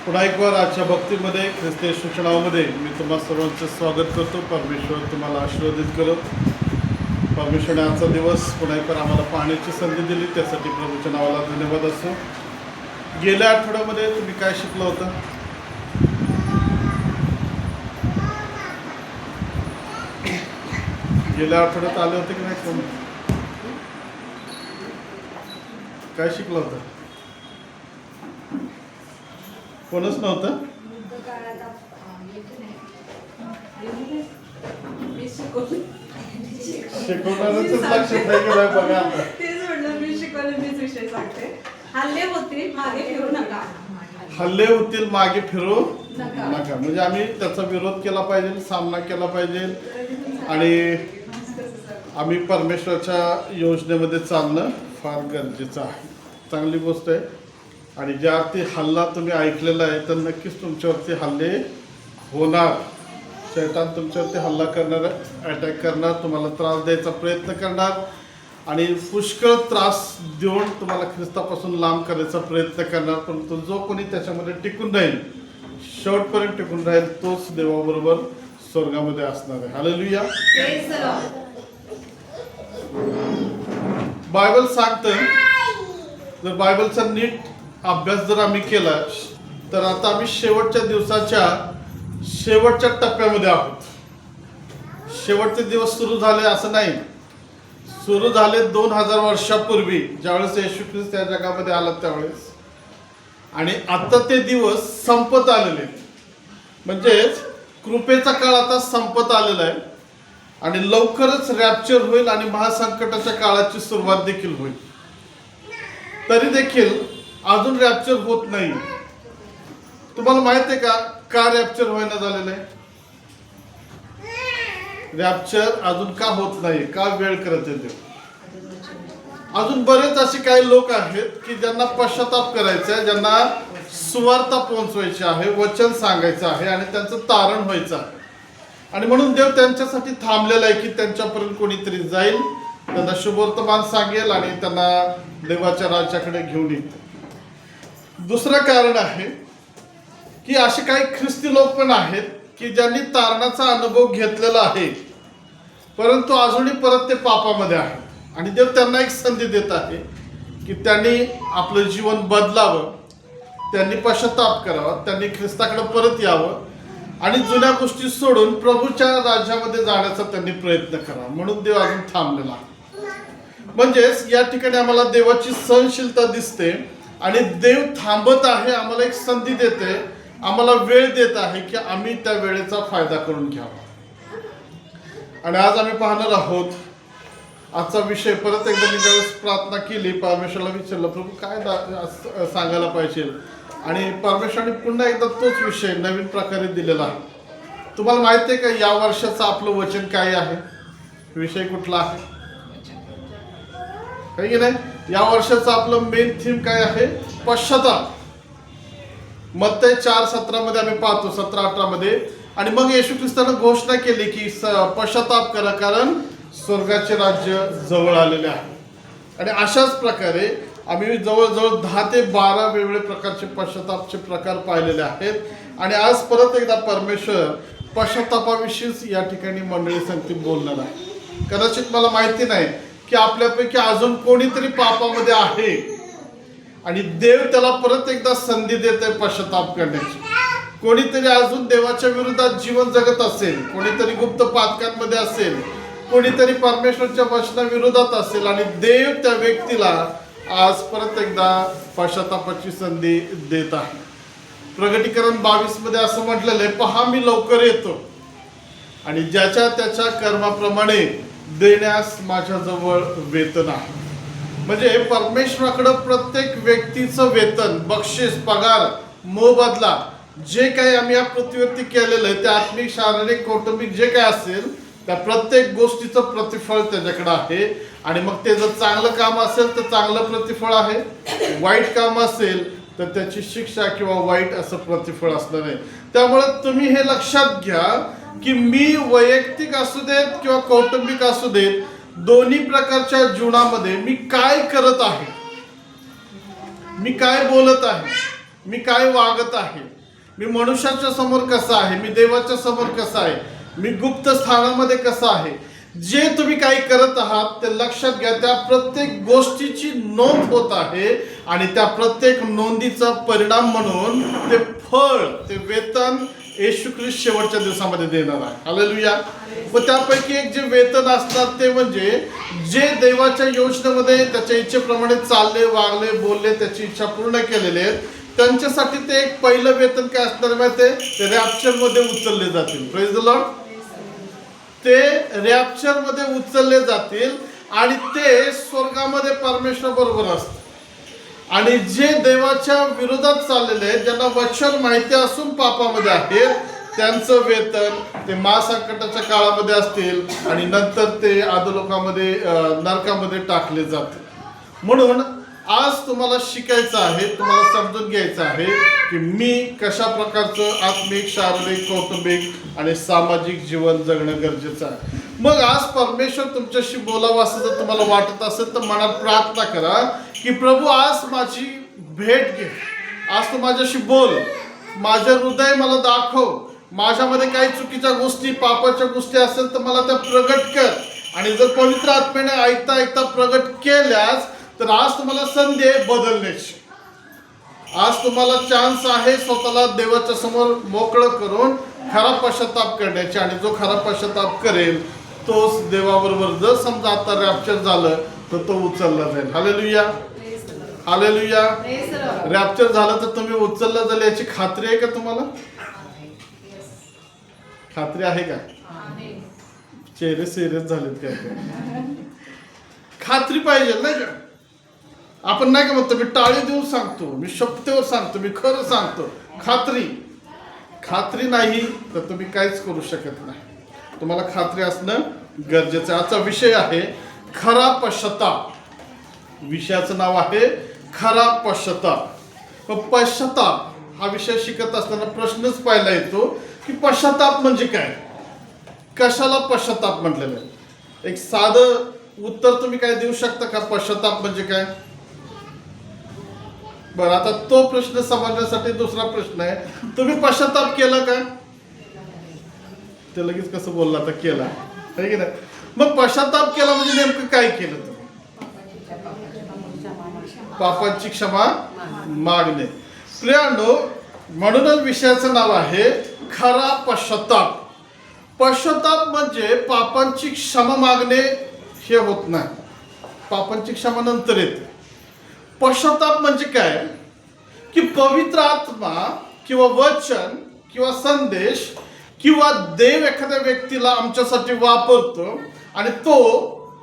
पुन्हा एक वार आजच्या भक्तीमध्ये ख्रिस्ती सूचनामध्ये मी तुम्हा सर्वांचं स्वागत करतो. परमेश्वर तुम्हाला आशीर्वादित करो. परमेश्वराने आजचा दिवस पुन्हा एक वार आम्हाला पाहण्याची संधी दिली, त्यासाठी प्रभूच्या नावाला धन्यवाद असो. गेल्या आठवड्यामध्ये तुम्ही काय शिकलं होतं? गेल्या आठवड्यात आले होते की नाही? कोण काय शिकलं होतं? कोणच नव्हतं. शिकवणारच लक्षात नाही गेलं बघा. तेच म्हटलं मी शिकवलं मीच विषय सांगते. हल्ले होतील मागे फिरू नका. हल्ले होतील मागे फिरू नका. म्हणजे आम्ही त्याचा विरोध केला पाहिजे, सामना केला पाहिजे आणि आम्ही परमेश्वराच्या योजनेमध्ये चालणं फार गरजेचं आहे. चांगली गोष्ट आहे. आणि ज्या अर्थी हल्ला तुम्ही ऐकलेला आहे तर नक्कीच तुमच्यावरती हल्ले होणार. शैतान तुमच्यावरती हल्ला करणार, अटॅक करणार, तुम्हाला त्रास द्यायचा प्रयत्न करणार आणि पुष्कळ त्रास देऊन तुम्हाला ख्रिस्तापासून लांब करायचा प्रयत्न करणार. परंतु जो कोणी त्याच्यामध्ये टिकून राहील, शेवटपर्यंत टिकून राहील, तोच देवाबरोबर स्वर्गामध्ये असणार आहे. हालेलुया. बायबल सांगतं, जर बायबलचा नीट अभ्यास जर आम्ही केला तर आता आम्ही शेवटच्या दिवसाच्या शेवटच्या टप्प्यामध्ये आहोत. शेवटचे दिवस सुरू झाले असं नाही, सुरू झाले 2000 वर्षापूर्वी, ज्यावेळेस येशू ख्रिस्त या जगामध्ये आला त्यावेळेस. आणि आता ते दिवस संपत आलेले, म्हणजेच कृपेचा काळ आता संपत आलेला आहे आणि लवकरच रॅप्चर होईल आणि महासंकटाच्या काळाची सुरुवात देखील होईल. तरी देखील अजून रॅप्चर होत नाही. तुम्हाला माहित आहे का रॅप्चर व्हायला झालेलं आहे? रॅप्चर अजून का होत नाही, का वेळ करत येते? अजून बरेच असे काही लोक आहेत की ज्यांना पश्चाताप करायचा आहे, ज्यांना सुवार्ता पोहोचवायची आहे, वचन सांगायचं आहे आणि त्यांचं तारण व्हायचं आहे. आणि म्हणून देव त्यांच्यासाठी थांबलेला आहे की त्यांच्यापर्यंत कोणीतरी जाईल, त्यांना शुभवर्तमान सांगेल आणि त्यांना देवाच्या राज्याकडे घेऊन येईल. दुसरं कारण आहे की असे काही ख्रिस्ती लोक पण आहेत की ज्यांनी तारणाचा अनुभव घेतलेला आहे, परंतु अजूनही परत ते पापामध्ये आहेत. आणि देव त्यांना एक संधी देत आहे की त्यांनी आपलं जीवन बदलावं, त्यांनी पश्चाताप करावा, त्यांनी ख्रिस्ताकडे परत यावं आणि जुन्या गोष्टी सोडून प्रभूच्या राज्यामध्ये जाण्याचा त्यांनी प्रयत्न करावा. म्हणून देव अजून थांबलेला आहे. म्हणजेच या ठिकाणी आम्हाला देवाची सहनशीलता दिसते आणि देव थांबत आहे, आम्हाला एक संधी देते, आम्हाला वेळ देत आहे की आम्ही त्या वेळेचा फायदा करून घ्यावा. आणि आज आम्ही पाहणार आहोत आजचा विषय. परत एकदा मी ज्यावेळेस प्रार्थना केली, परमेश्वराला विचारलं प्रभू काय सांगायला पाहिजे, आणि परमेश्वराने पुन्हा एकदा तोच विषय नवीन प्रकारे दिलेला आहे. तुम्हाला माहिती आहे का या वर्षाचं आपलं वचन काय आहे? विषय कुठला आहे? काही की नाही? या वर्षाचं आपलं मेन थीम काय आहे? पश्चाताप. मत्तई 4:17 आम्ही पाहतो, 17-18 मध्ये. आणि मग येशू ख्रिस्तानं घोषणा केली की पश्चाताप करा, कारण स्वर्गाचे राज्य जवळ आलेले आहे. आणि अशाच प्रकारे आम्ही जवळजवळ 10 ते 12 वेगवेगळे प्रकारचे पश्चातापचे प्रकार पाहिलेले आहेत. आणि आज परत एकदा परमेश्वर पश्चातापाविषयीच या ठिकाणी मंडळी संगती बोलणार आहे. कदाचित मला माहिती नाही की आपल्यापैकी अजून कोणीतरी पापामध्ये आहे आणि देव त्याला परत एकदा संधी देते पश्चाताप करण्याची. कोणीतरी अजून देवाच्या विरोधात जीवन जगत असेल, कोणीतरी गुप्त पातकांमध्ये असेल, कोणीतरी परमेश्वरच्या वचनाविरोधात असेल आणि देव त्या व्यक्तीला आज परत एकदा पश्चातापाची संधी देत आहे. प्रगटीकरण 22 मध्ये असं म्हटलेलं आहे, पहा मी लवकर येतो आणि ज्याच्या त्याच्या कर्माप्रमाणे देण्यास माझ्याजवळ वेतन आहे. म्हणजे परमेश्वराकडे प्रत्येक व्यक्तीचं वेतन, बक्षीस, पगार, मोबदला, जे काही आम्ही या पृथ्वीवरती केलेलं आहे, ते आत्मिक, शारीरिक, कौटुंबिक जे काही असेल त्या प्रत्येक गोष्टीचं प्रतिफळ त्याच्याकडे आहे. आणि मग ते जर चांगलं काम असेल तर चांगलं प्रतिफळ आहे, वाईट काम असेल तर त्याची शिक्षा किंवा वाईट असं प्रतिफळ असणार आहे. त्यामुळे तुम्ही हे लक्षात घ्या की मी वैयक्तिक असू देत किंवा कौटुंबिक असू देत, दोन्ही प्रकारच्या जीवनामध्ये मी काय करत आहे, मी काय बोलत आहे, मी काय वागत आहे, मी मनुष्याच्या समोर कसा आहे, मी देवाच्या समोर कसा आहे, मी गुप्त स्थानामध्ये कसा आहे, जे तुम्ही काही करत आहात ते लक्षात घ्या. त्या प्रत्येक गोष्टीची नोंद होत आहे आणि त्या प्रत्येक नोंदीचा परिणाम म्हणून ते फळ, ते वेतन येशू ख्रिस्त शेवटच्या दिवसामध्ये देणार आहे. हालेलुया. व त्यापैकी एक जे वेतन असणार ते म्हणजे जे देवाच्या योजनेमध्ये त्याच्या इच्छेप्रमाणे चालले, वागले, बोलले, त्याची इच्छा पूर्ण केलेले आहेत, त्यांच्यासाठी ते एक पहिलं वेतन काय असणार माहिती, ते रॅप्चर मध्ये उचलले जातील. Praise the Lord. ते रॅप्चर मध्ये उचलले जातील आणि ते स्वर्गामध्ये परमेश्वर बरोबर असतात. आणि जे देवाच्या विरोधात चाललेले आहेत, ज्यांना वचन माहिती असून पापामध्ये आहेत, त्यांचं वेतन ते महासंकटाच्या काळामध्ये असतील आणि नंतर ते अधोलोकामध्ये, नरकामध्ये टाकले जातील. म्हणून आज तुम्हाला शिकायचं आहे, तुम्हाला समजून घ्यायचं आहे की मी कशा प्रकारचं आत्मिक, शारीरिक, कौटुंबिक आणि सामाजिक जीवन जगणं गरजेचं आहे. मग आज परमेश्वर तुमच्याशी बोलावं असं जर तुम्हाला वाटत असेल तर मनात प्रार्थना करा की प्रभू आज माझी भेट घे, आज तू माझ्याशी बोल, माझं हृदय मला दाखव, माझ्यामध्ये काही चुकीच्या गोष्टी, पापाच्या गोष्टी असेल तर मला त्या प्रगट कर. आणि जर पवित्र आत्म्याने ऐकता ऐकता प्रगट केल्यास तर आज तुम्हाला संधी आहे बदलण्याची. आज तुम्हाला चान्स आहे स्वतःला देवाच्या समोर मोकळं करून खरा पश्चाताप करण्याची. आणि जो खरा पश्चाताप करेल तोच देवाबरोबर, जर समजा आता रॅप्चर झालं तर तो उचलला जाईल. Hallelujah, hallelujah. रॅप्चर झालं तर तुम्ही उचललं जाईल याची खात्री आहे का तुम्हाला? खात्री आहे का? चेहरे सिरियस झालेत काय? खात्री पाहिजे नाही का? आपण नाही का म्हणतो, मी टाळी देऊन सांगतो, मी शपथेवर सांगतो, मी खरं सांगतो. खात्री नाही तर तुम्ही काहीच करू शकत नाही. तुम्हाला खात्री असणं गरजेचं आहे. आजचा विषय आहे खरा पश्चाताप. विषयाचं नाव आहे खरा पश्चाताप. पश्चाताप हा विषय शिकत असताना प्रश्नच पहिला येतो की पश्चाताप म्हणजे काय, कशाला पश्चाताप म्हटलेलं आहे. एक साधं उत्तर तुम्ही काय देऊ शकता का, पश्चाताप म्हणजे काय? बरं, आता तो प्रश्न समजण्यासाठी दुसरा प्रश्न आहे, तुम्ही पश्चाताप केला का? ते लगेच कसं बोलला आता, केला आहे की नाही? मग पश्चाताप केला म्हणजे नेमकं काय केलं तुम्ही? पापाची क्षमा मागणे. प्रियांनो, म्हणूनच विषयाचं नाव आहे खरा पश्चाताप. पश्चाताप म्हणजे पापांची क्षमा मागणे हे होत नाही, पापांची क्षमा नंतर येते. पश्चाताप म्हणजे काय की पवित्र आत्मा किंवा वचन किंवा संदेश किंवा देव एखाद्या व्यक्तीला आमच्यासाठी वापरतो आणि तो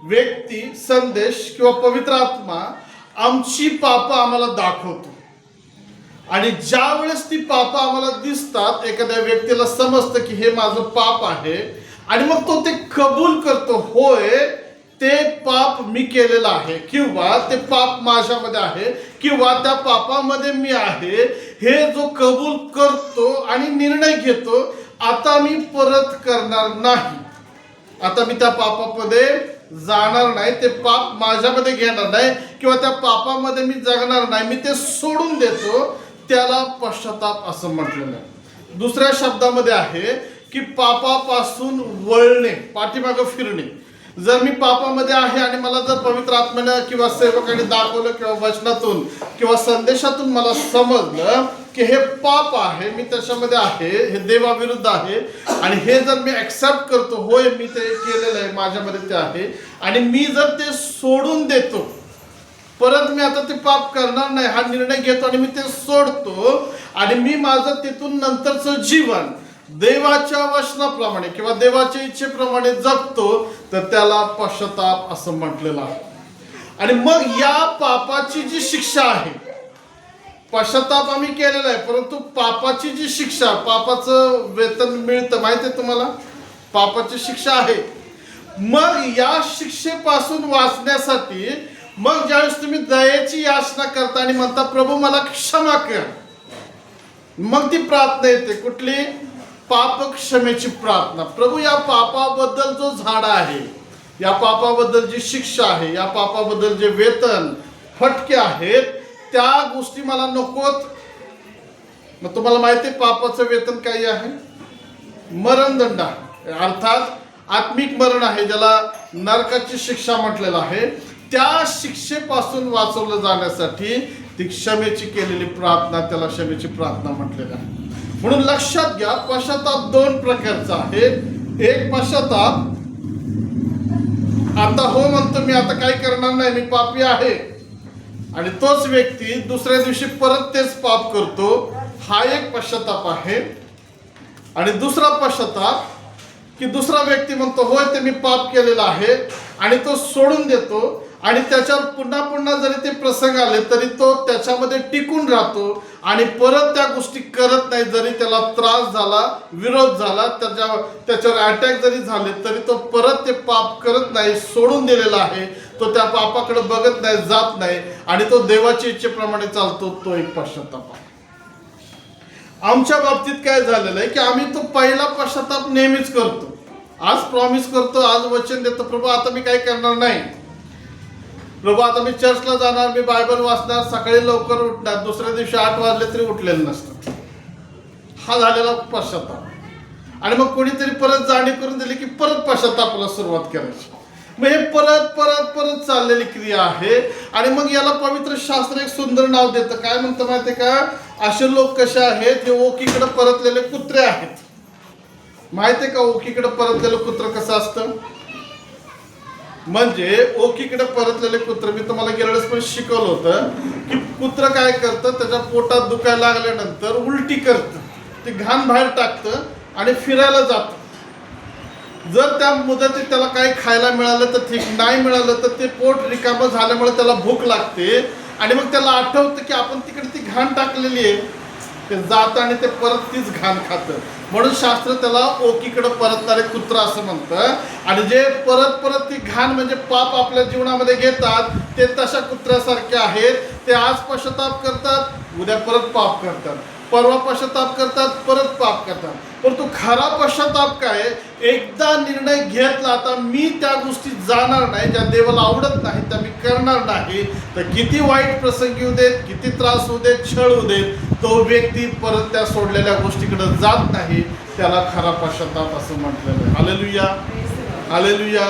व्यक्ती, संदेश किंवा पवित्र आत्मा आमची पापं आम्हाला दाखवतो. आणि ज्या वेळेस ती पापं आम्हाला दिसतात, एखाद्या व्यक्तीला समजतं की हे माझं पाप आहे आणि मग तो ते कबूल करतो, होय ते पाप मी केलेलं आहे किंवा ते पाप माझ्यामध्ये आहे किंवा त्या पापामध्ये मी आहे, हे जो कबूल करतो आणि निर्णय घेतो, आता मी परत करणार नाही, आता मी त्या पापामध्ये जाणार नाही, ते पाप माझ्यामध्ये घेणार नाही किंवा त्या पापामध्ये मी जगणार नाही, मी ते सोडून देतो, त्याला पश्चाताप असं म्हटलेलं आहे. दुसऱ्या शब्दामध्ये आहे की पापापासून वळणे, पाठीमागं फिरणे. जर मी पापामध्ये आहे आणि मला जर पवित्र आत्म्यानं किंवा सेवकाने दाखवलं किंवा वचनातून किंवा संदेशातून मला समजलं की हे पाप आहे, मी त्याच्यामध्ये आहे, हे देवाविरुद्ध आहे आणि हे जर मी ॲक्सेप्ट करतो, होय मी ते केलेलं आहे, माझ्यामध्ये ते आहे, आणि मी जर ते सोडून देतो, परत मी आता ते पाप करणार नाही हा निर्णय घेतो आणि मी ते सोडतो आणि मी माझं तिथून नंतरचं जीवन देवाच्या वचनाप्रमाणे किंवा देवाच्या इच्छेप्रमाणे जगतो, तर त्याला पश्चाताप असं म्हटलेलं आहे. आणि मग या पापाची जी शिक्षा आहे, पश्चाताप आम्ही केलेला आहे, परंतु पापाची जी शिक्षा, पापाचं वेतन मिळतं माहिती आहे तुम्हाला, पापाची शिक्षा आहे. मग या शिक्षेपासून वाचण्यासाठी मग ज्यावेळेस तुम्ही दयेची याचना करता आणि म्हणता प्रभू मला क्षमा कर, मग ती प्रार्थना येते. कुठली? पाप क्षमेची प्रार्थना. प्रभू या पापाबद्दल जो झाडा आहे, या पापाबद्दल जी शिक्षा आहे, या पापाबद्दल जे वेतन फटके आहेत, त्या गोष्टी मला नकोत, मग तुम्हाला माहिती आहे पापाचं वेतन काही आहे? मरणदंड आहे, अर्थात आत्मिक मरण आहे, ज्याला नरकाची शिक्षा म्हटलेलं आहे. त्या शिक्षेपासून वाचवलं जाण्यासाठी ती क्षमेची केलेली प्रार्थना, त्याला क्षमेची प्रार्थना म्हटलेली आहे. म्हणून लक्षात घ्या, पश्चाताप दोन प्रकारचा आहे. एक पश्चाताप, आता हो म्हणतो मी, आता काही करणार नाही, मी पापी आहे, आणि तोच व्यक्ती दुसऱ्या दिवशी परत तेच पाप करतो, हा एक पश्चाताप आहे. आणि दुसरा पश्चाताप की दुसरा व्यक्ती म्हणतो होय ते मी पाप केलेला आहे, आणि तो सोडून देतो, आणि त्याच्यावर पुन्हा पुन्हा जरी ते प्रसंग आले तरी तो त्याच्यामध्ये टिकून राहतो आणि परत त्या गोष्टी करत नाही. जरी त्याला त्रास झाला, विरोध झाला, त्याच्यावर अटॅक जरी झाले तरी तो परत ते पाप करत नाही, सोडून दिलेला आहे. तो त्या पापाकडे बघत नाही, जात नाही, आणि तो देवाच्या इच्छेप्रमाणे चालतो. तो एक पश्चाताप आहे. आमच्या बाबतीत काय झालेलं आहे की आम्ही तो पहिला पश्चाताप नेहमीच करतो. आज प्रॉमिस करतो, आज वचन देतो, प्रभू आता मी काय करणार नाही, प्रभू आता मी चर्चला जाणार, मी बायबल वाचणार, सकाळी लवकर उठणार, दुसऱ्या दिवशी 8 वाजले तरी उठलेलं नसतं. हा झालेला पश्चाताप. आणि मग कोणीतरी परत जाणीव करून दिली की परत पश्चातापाला सुरुवात करायची. मग हे परत परत परत चाललेली क्रिया आहे. आणि मग याला पवित्र शास्त्र एक सुंदर नाव देतं. काय म्हणतं माहितीये का? असे लोक कसे आहेत, हे ओकीकडे परतलेले कुत्रे आहेत. माहितीये का ओकीकडे परतलेलं कुत्र कसं असतं? म्हणजे ओकीकडे परतलेले कुत्र, मी तुम्हाला गेल्या वेळेस पण शिकवलं होतं की कुत्र काय करतं, त्याच्या पोटात दुखायला लागल्यानंतर उलटी करतं, ते घाण बाहेर टाकतं आणि फिरायला जातं. जर त्या मुदतीत त्याला काही खायला मिळालं तर ठीक, नाही मिळालं तर ते पोट रिकामं झाल्यामुळे त्याला भूक लागते, आणि मग त्याला आठवतं की आपण तिकडे ती घाण टाकलेली आहे, ते जातं आणि ते परत तीच घाण खातं. म्हणून शास्त्र त्याला ओकीकडे परतणारे कुत्र असं म्हणतं. आणि जे परत परत ती घाण म्हणजे पाप आपल्या जीवनामध्ये घेतात ते तशा कुत्र्यासारखे आहेत. ते आज पश्चाताप करतात, उद्या परत पाप करतात, परवा पश्चाताप करतात, परत पाप करतात. परंतु खरा पश्चाताप काय? एकदा निर्णय घेतला, आता मी त्या गोष्टी जाणार नाही ज्या देवाला आवडत नाही, त्या मी करणार नाही, तर किती वाईट प्रसंग येऊ देत, किती त्रास होऊ देत, छळ होऊ देत, तो व्यक्ती परत त्या सोडलेल्या गोष्टीकडे जात नाही. त्याला खरा पश्चाताप असं म्हटलेलं आहे. Hallelujah, hallelujah.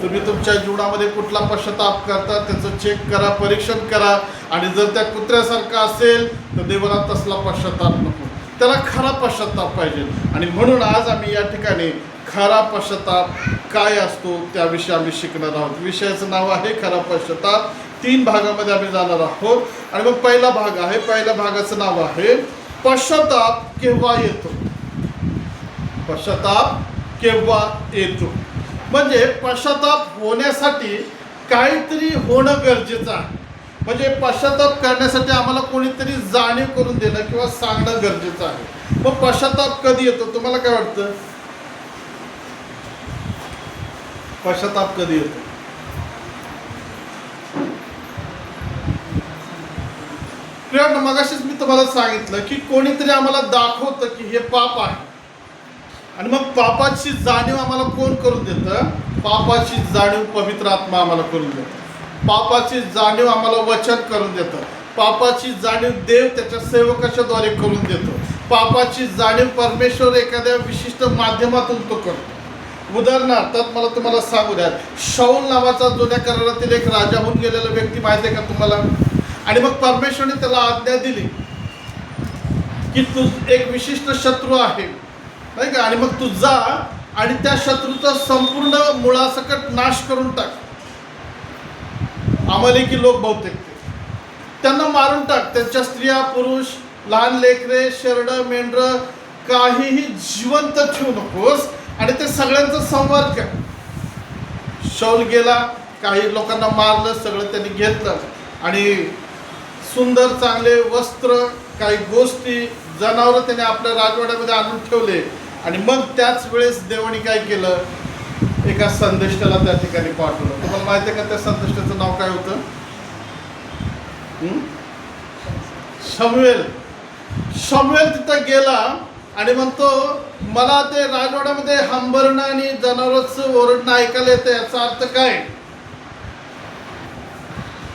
तुम्ही तुमच्या जीवनामध्ये कुठला पश्चाताप करता त्याचं चेक करा, परीक्षण करा. आणि जर त्या कुत्र्यासारखा असेल तर देवाला तसला पश्चाताप नको, त्याला खरा पश्चाताप पाहिजे. आणि म्हणून आज आम्ही या ठिकाणी खरा पश्चाताप काय असतो त्याविषयी आम्ही शिकणार आहोत. विषयाचं नाव आहे खरा पश्चाताप. 3 भागामध्ये आम्ही जाणार आहोत. आणि मग पहिला भाग आहे, पहिल्या भागाचं नाव आहे पश्चाताप केव्हा येतो. पश्चाताप केव्हा येतो म्हणजे पश्चाताप होण्यासाठी काहीतरी होणं गरजेचं आहे. म्हणजे पश्चाताप करण्यासाठी आम्हाला कोणीतरी जाणीव करून देणं किंवा सांगणं गरजेचं आहे. मग पश्चाताप कधी येतो तुम्हाला काय वाटतं? पश्चाताप कधी येतो? मगाशीच मी तुम्हाला सांगितलं की कोणीतरी आम्हाला दाखवतं की हे पाप आहे, आणि मग पापाची जाणीव आम्हाला कोण करून देतं? पापाची जाणीव पवित्र आत्मा आम्हाला करून देतो. पापाची जाणीव आम्हाला वचन करून देतं. पापाची जाणीव देव त्याच्या सेवकाच्या द्वारे करून देतो. पापाची जाणीव परमेश्वर एखाद्या विशिष्ट माध्यमातून तो करतो. उदाहरणार्थ मला तुम्हाला सांगू द्या, शाऊल नावाचा जुन्या करारातील एक राजा होऊन गेलेला व्यक्ती माहिती आहे का तुम्हाला? आणि मग परमेश्वरने त्याला आज्ञा दिली की तू एक विशिष्ट शत्रू आहे नाही का, आणि मग तू जा आणि त्या शत्रूचा संपूर्ण मुळासकट नाश करून टाक. अमालेकी लोक बहुतेक त्यांना मारून टाक, त्यांच्या स्त्रिया, पुरुष, लहान लेकरे, शेरडं, मेंढरं काहीही जिवंत ठेवू नकोस, आणि ते सगळ्यांचा संवाद कर. शाऊल गेला, काही लोकांना मारलं, सगळं त्यांनी घेतलं, आणि सुंदर चांगले वस्त्र, काही गोष्टी, जनावरं त्याने आपल्या राजवाड्यामध्ये आणून ठेवले. आणि मग त्याच वेळेस देवाने काय केलं? एका संदेष्टाला त्या ठिकाणी पाठवलं. तुम्हाला माहिती आहे का त्या संदेष्टाचं नाव काय होतं? शमूएल. शमूएल तिथं गेला आणि म्हणतो मला ते राजवाड्यामध्ये हंबरणं आणि जनावरांचं ओरडणं ऐकायला येतं, याचा अर्थ काय?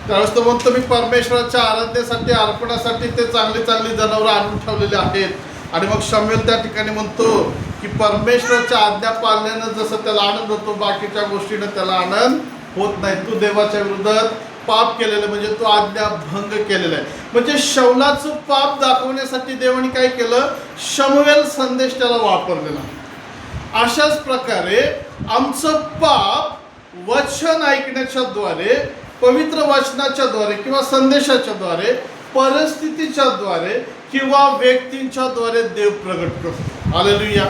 त्यावेळेस तो म्हणतो मी परमेश्वराच्या आराधनेसाठी अर्पणासाठी ते चांगली चांगली जनावरं आणून ठेवलेले आहेत. आणि मग शमूएल त्या ठिकाणी म्हणतो की परमेश्वराच्या आज्ञा पाळल्यानं जसं त्याला आनंद होतो बाकीच्या गोष्टीनं त्याला आनंद होत नाही. तू देवाच्या विरोधात पाप केलेलं म्हणजे तो आज्ञा भंग केलेला आहे. म्हणजे शौलाचं पाप दाखवण्यासाठी देवाने काय केलं, शमूएल संदेश त्याला वापरलेला. अशाच प्रकारे आमचं पाप वचन ऐकण्याच्या द्वारे, पवित्र वचनाच्या द्वारे किंवा संदेशाच्या द्वारे, परिस्थितीच्या द्वारे किंवा व्यक्तींच्या द्वारे देव प्रगट करतो. हालेलुया.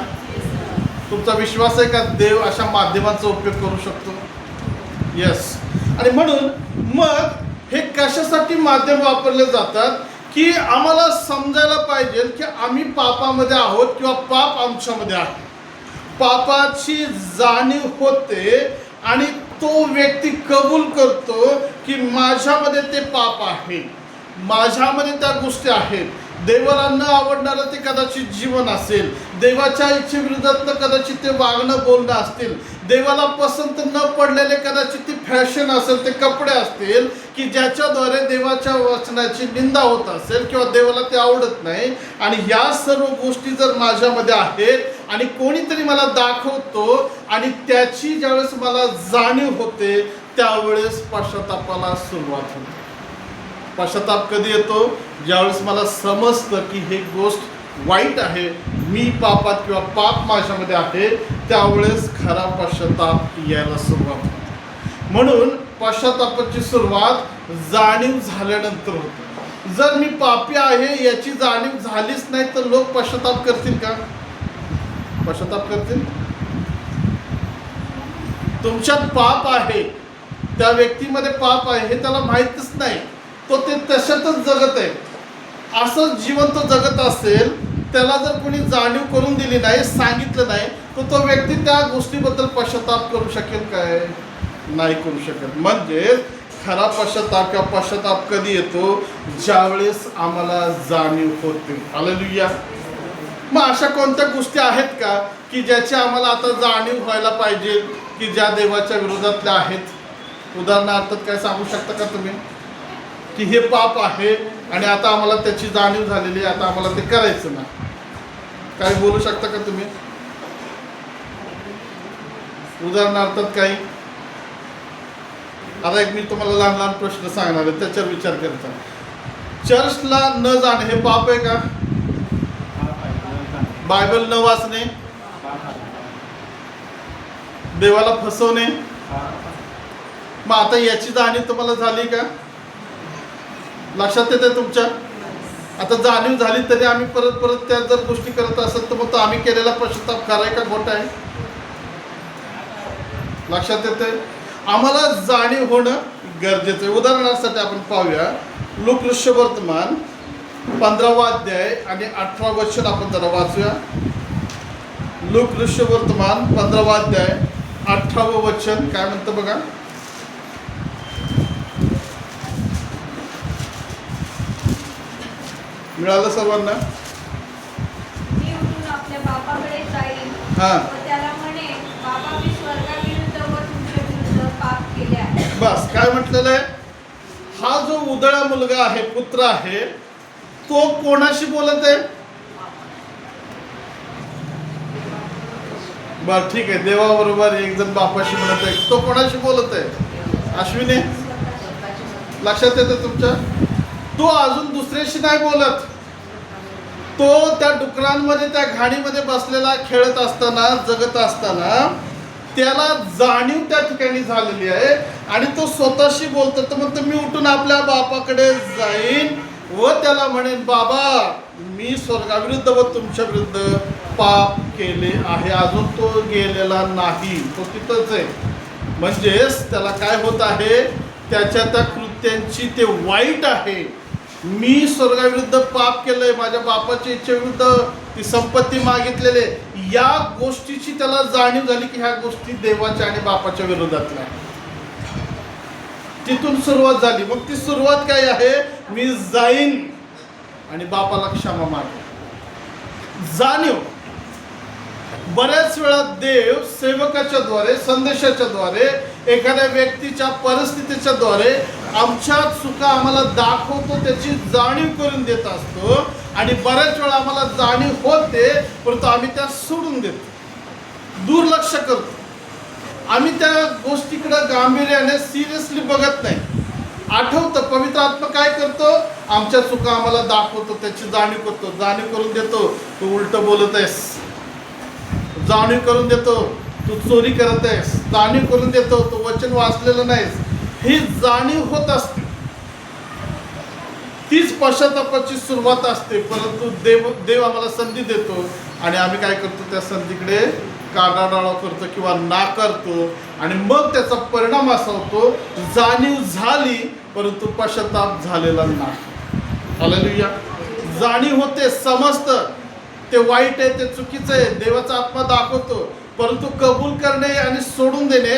तुमचा विश्वास आहे का देव अशा माध्यमांचा उपयोग करू शकतो? येस. आणि म्हणून मग हे कशासाठी माध्यम वापरले जातात की आम्हाला समजायला पाहिजे की आम्ही पापामध्ये आहोत किंवा पाप आमच्यामध्ये आहे. पापाची जाणीव होते आणि तो व्यक्ती कबूल करतो की माझ्यामध्ये ते पाप आहे, माझ्यामध्ये त्या गोष्टी आहेत. देवाला न आवडणारं ते कदाचित जीवन असेल, देवाच्या इच्छेविरोधात कदाचित ते वागणं बोलणं असतील, देवाला पसंत न पडलेले कदाचित ती फॅशन असेल, ते कपडे असतील की ज्याच्याद्वारे देवाच्या वचनाची निंदा होत असेल किंवा देवाला ते आवडत नाही. आणि या सर्व गोष्टी जर माझ्यामध्ये आहेत आणि कोणीतरी मला दाखवतो आणि त्याची ज्यावेळेस मला जाणीव होते त्यावेळेस पश्चातापाला सुरुवात होते. पश्चाताप कधी येतो? ज्यावेळेस मला समजतं की हे गोष्ट वाईट आहे, मी पापात किंवा पाप माझ्यामध्ये आहे, त्यावेळेस खरा पश्चाताप यायला सुरुवात होते. म्हणून पश्चातापाची सुरुवात जाणीव झाल्यानंतर होते. जर मी पापी आहे याची जाणीव झालीच नाही तर लोक पश्चाताप करतील का? पश्चाताप करतील? तुमच्यात पाप आहे, त्या व्यक्तीमध्ये पाप आहे हे त्याला माहीतच नाही, तो ते तशातच जगत आहे. असं जीवन तो जगत असेल, त्याला जर कोणी जाणीव करून दिली नाही, सांगितलं नाही, तर तो व्यक्ती त्या गोष्टीबद्दल पश्चाताप करू शकेल काय? नाही करू शकत. म्हणजे खरा पश्चाताप किंवा पश्चाताप कधी येतो? ज्यावेळेस आम्हाला जाणीव होते. हालेलुया. मग अशा कोणत्या गोष्टी आहेत का की ज्याची आम्हाला आता जाणीव व्हायला पाहिजे की ज्या देवाच्या विरोधातल्या आहेत? उदाहरणार्थ काय सांगू शकता का तुम्ही की हे पाप आहे आणि आता आम्हाला त्याची जाणीव झालेली आहे, आता आम्हाला ते करायचं ना? काय बोलू शकता का तुम्ही? उदाहरणार्थ काही? आता एक मी तुम्हाला लहान लहान प्रश्न सांगणार आहे, त्याच्यावर विचार करता. चर्चला न जाणे हे पाप आहे का? बायबल न वाचणे, देवाला फसवणे. मग आता याची जाणीव तुम्हाला झाली का? लक्षात येते तुमच्या? आता जाणीव झाली तरी आम्ही परत परत त्या जर गोष्टी करत असेल तर मग तो आम्ही केलेला पश्चाताप खरा आहे का खोटा आहे? लक्षात येते? आम्हाला जाणीव होणं गरजेचं आहे. उदाहरणासाठी आपण पाहूया लूक वर्तमान 15वा अध्याय आणि 18वा वचन आपण जरा वाचूया. लूक वर्तमान 15वा अध्याय 18वं वचन काय म्हणतं बघा. मिळालं सर्वांना? मी उठून आपल्या बापाकडे जाईल हा. व त्याला म्हणे, बाबा मी स्वर्गाविरुद्ध व तुमच्या विरुद्ध पाप केले आहे. बस काय म्हटलेलं आहे? हा जो उदळा मुलगा आहे, पुत्र आहे, तो कोणाशी बोलत आहे? बर ठीक आहे, देवाबरोबर एक जण बापाशी म्हणत आहे. तो कोणाशी बोलत आहे? अश्विनी, लक्षात येतं तुमच्या? तो अजून दुसऱ्याशी नाही बोलत. तो त्या डुकरांमध्ये त्या घाणीमध्ये बसलेला, खेळत असताना, जगत असताना त्याला जाणीव त्या ठिकाणी झालेली आहे आणि तो स्वतःशी बोलतो. तर म्हणतो मी उठून आपल्या बापाकडे जाईन व त्याला म्हणेन, बाबा मी स्वर्गाविरुद्ध व तुमच्या विरुद्ध पाप केले आहे. अजून तो गेलेला नाही, तो तिथंच आहे. म्हणजेच त्याला काय होत आहे? त्याच्या त्या कृत्यांची ते वाईट आहे. मी स्वर्गाविरुद्ध पाप केलंय, माझ्या बापाच्या इच्छेविरुद्ध ती संपत्ती मागितलेली, या गोष्टीची त्याला जाणीव झाली की ह्या गोष्टी देवाच्या आणि बापाच्या विरोधातल्या. तिथून सुरुवात झाली. मग ती सुरुवात काय आहे? मी जाईन आणि बापाला क्षमा मागेन. जाणीव. बऱ्याच वेळा देव सेवकाच्या द्वारे, संदेशाच्या द्वारे, एखाद्या व्यक्तीच्या परिस्थितीच्या द्वारे आमच्या चुका आम्हाला दाखवतो, त्याची जाणीव करून देत असतो. आणि बऱ्याच वेळा आम्हाला जाणीव होते, परंतु आम्ही त्या सोडून देतो, दुर्लक्ष करतो. आम्ही त्या गोष्टीकडे गांभीर्याने सिरियसली बघत नाही. आठवतं पवित्र आत्मा काय करतो, आमच्या चुका आम्हाला दाखवतो, त्याची जाणीव करतो, जाणीव करून देतो, तू उलट बोलत आहेस. जाणीव करून देतो, तू चोरी करत आहेस. जाणीव करून देतो, तू वचन वाचलेलं नाहीस. ही जाणीव होत असते, तीच पश्चातापाची सुरुवात असते. परंतु देव आम्हाला संधी देतो आणि आम्ही काय करतो, त्या संधीकडे कानाडाळा करतो किंवा नाकारतो. आणि मग त्याचा परिणाम असा होतो, जाणीव झाली परंतु पश्चाताप झालेला नाही. हालेलुया. जाणीव होते, समजतं ते वाईट आहे, ते चुकीचं आहे, देवाचा आत्मा दाखवतो, परंतु कबूल करणे आणि सोडून देणे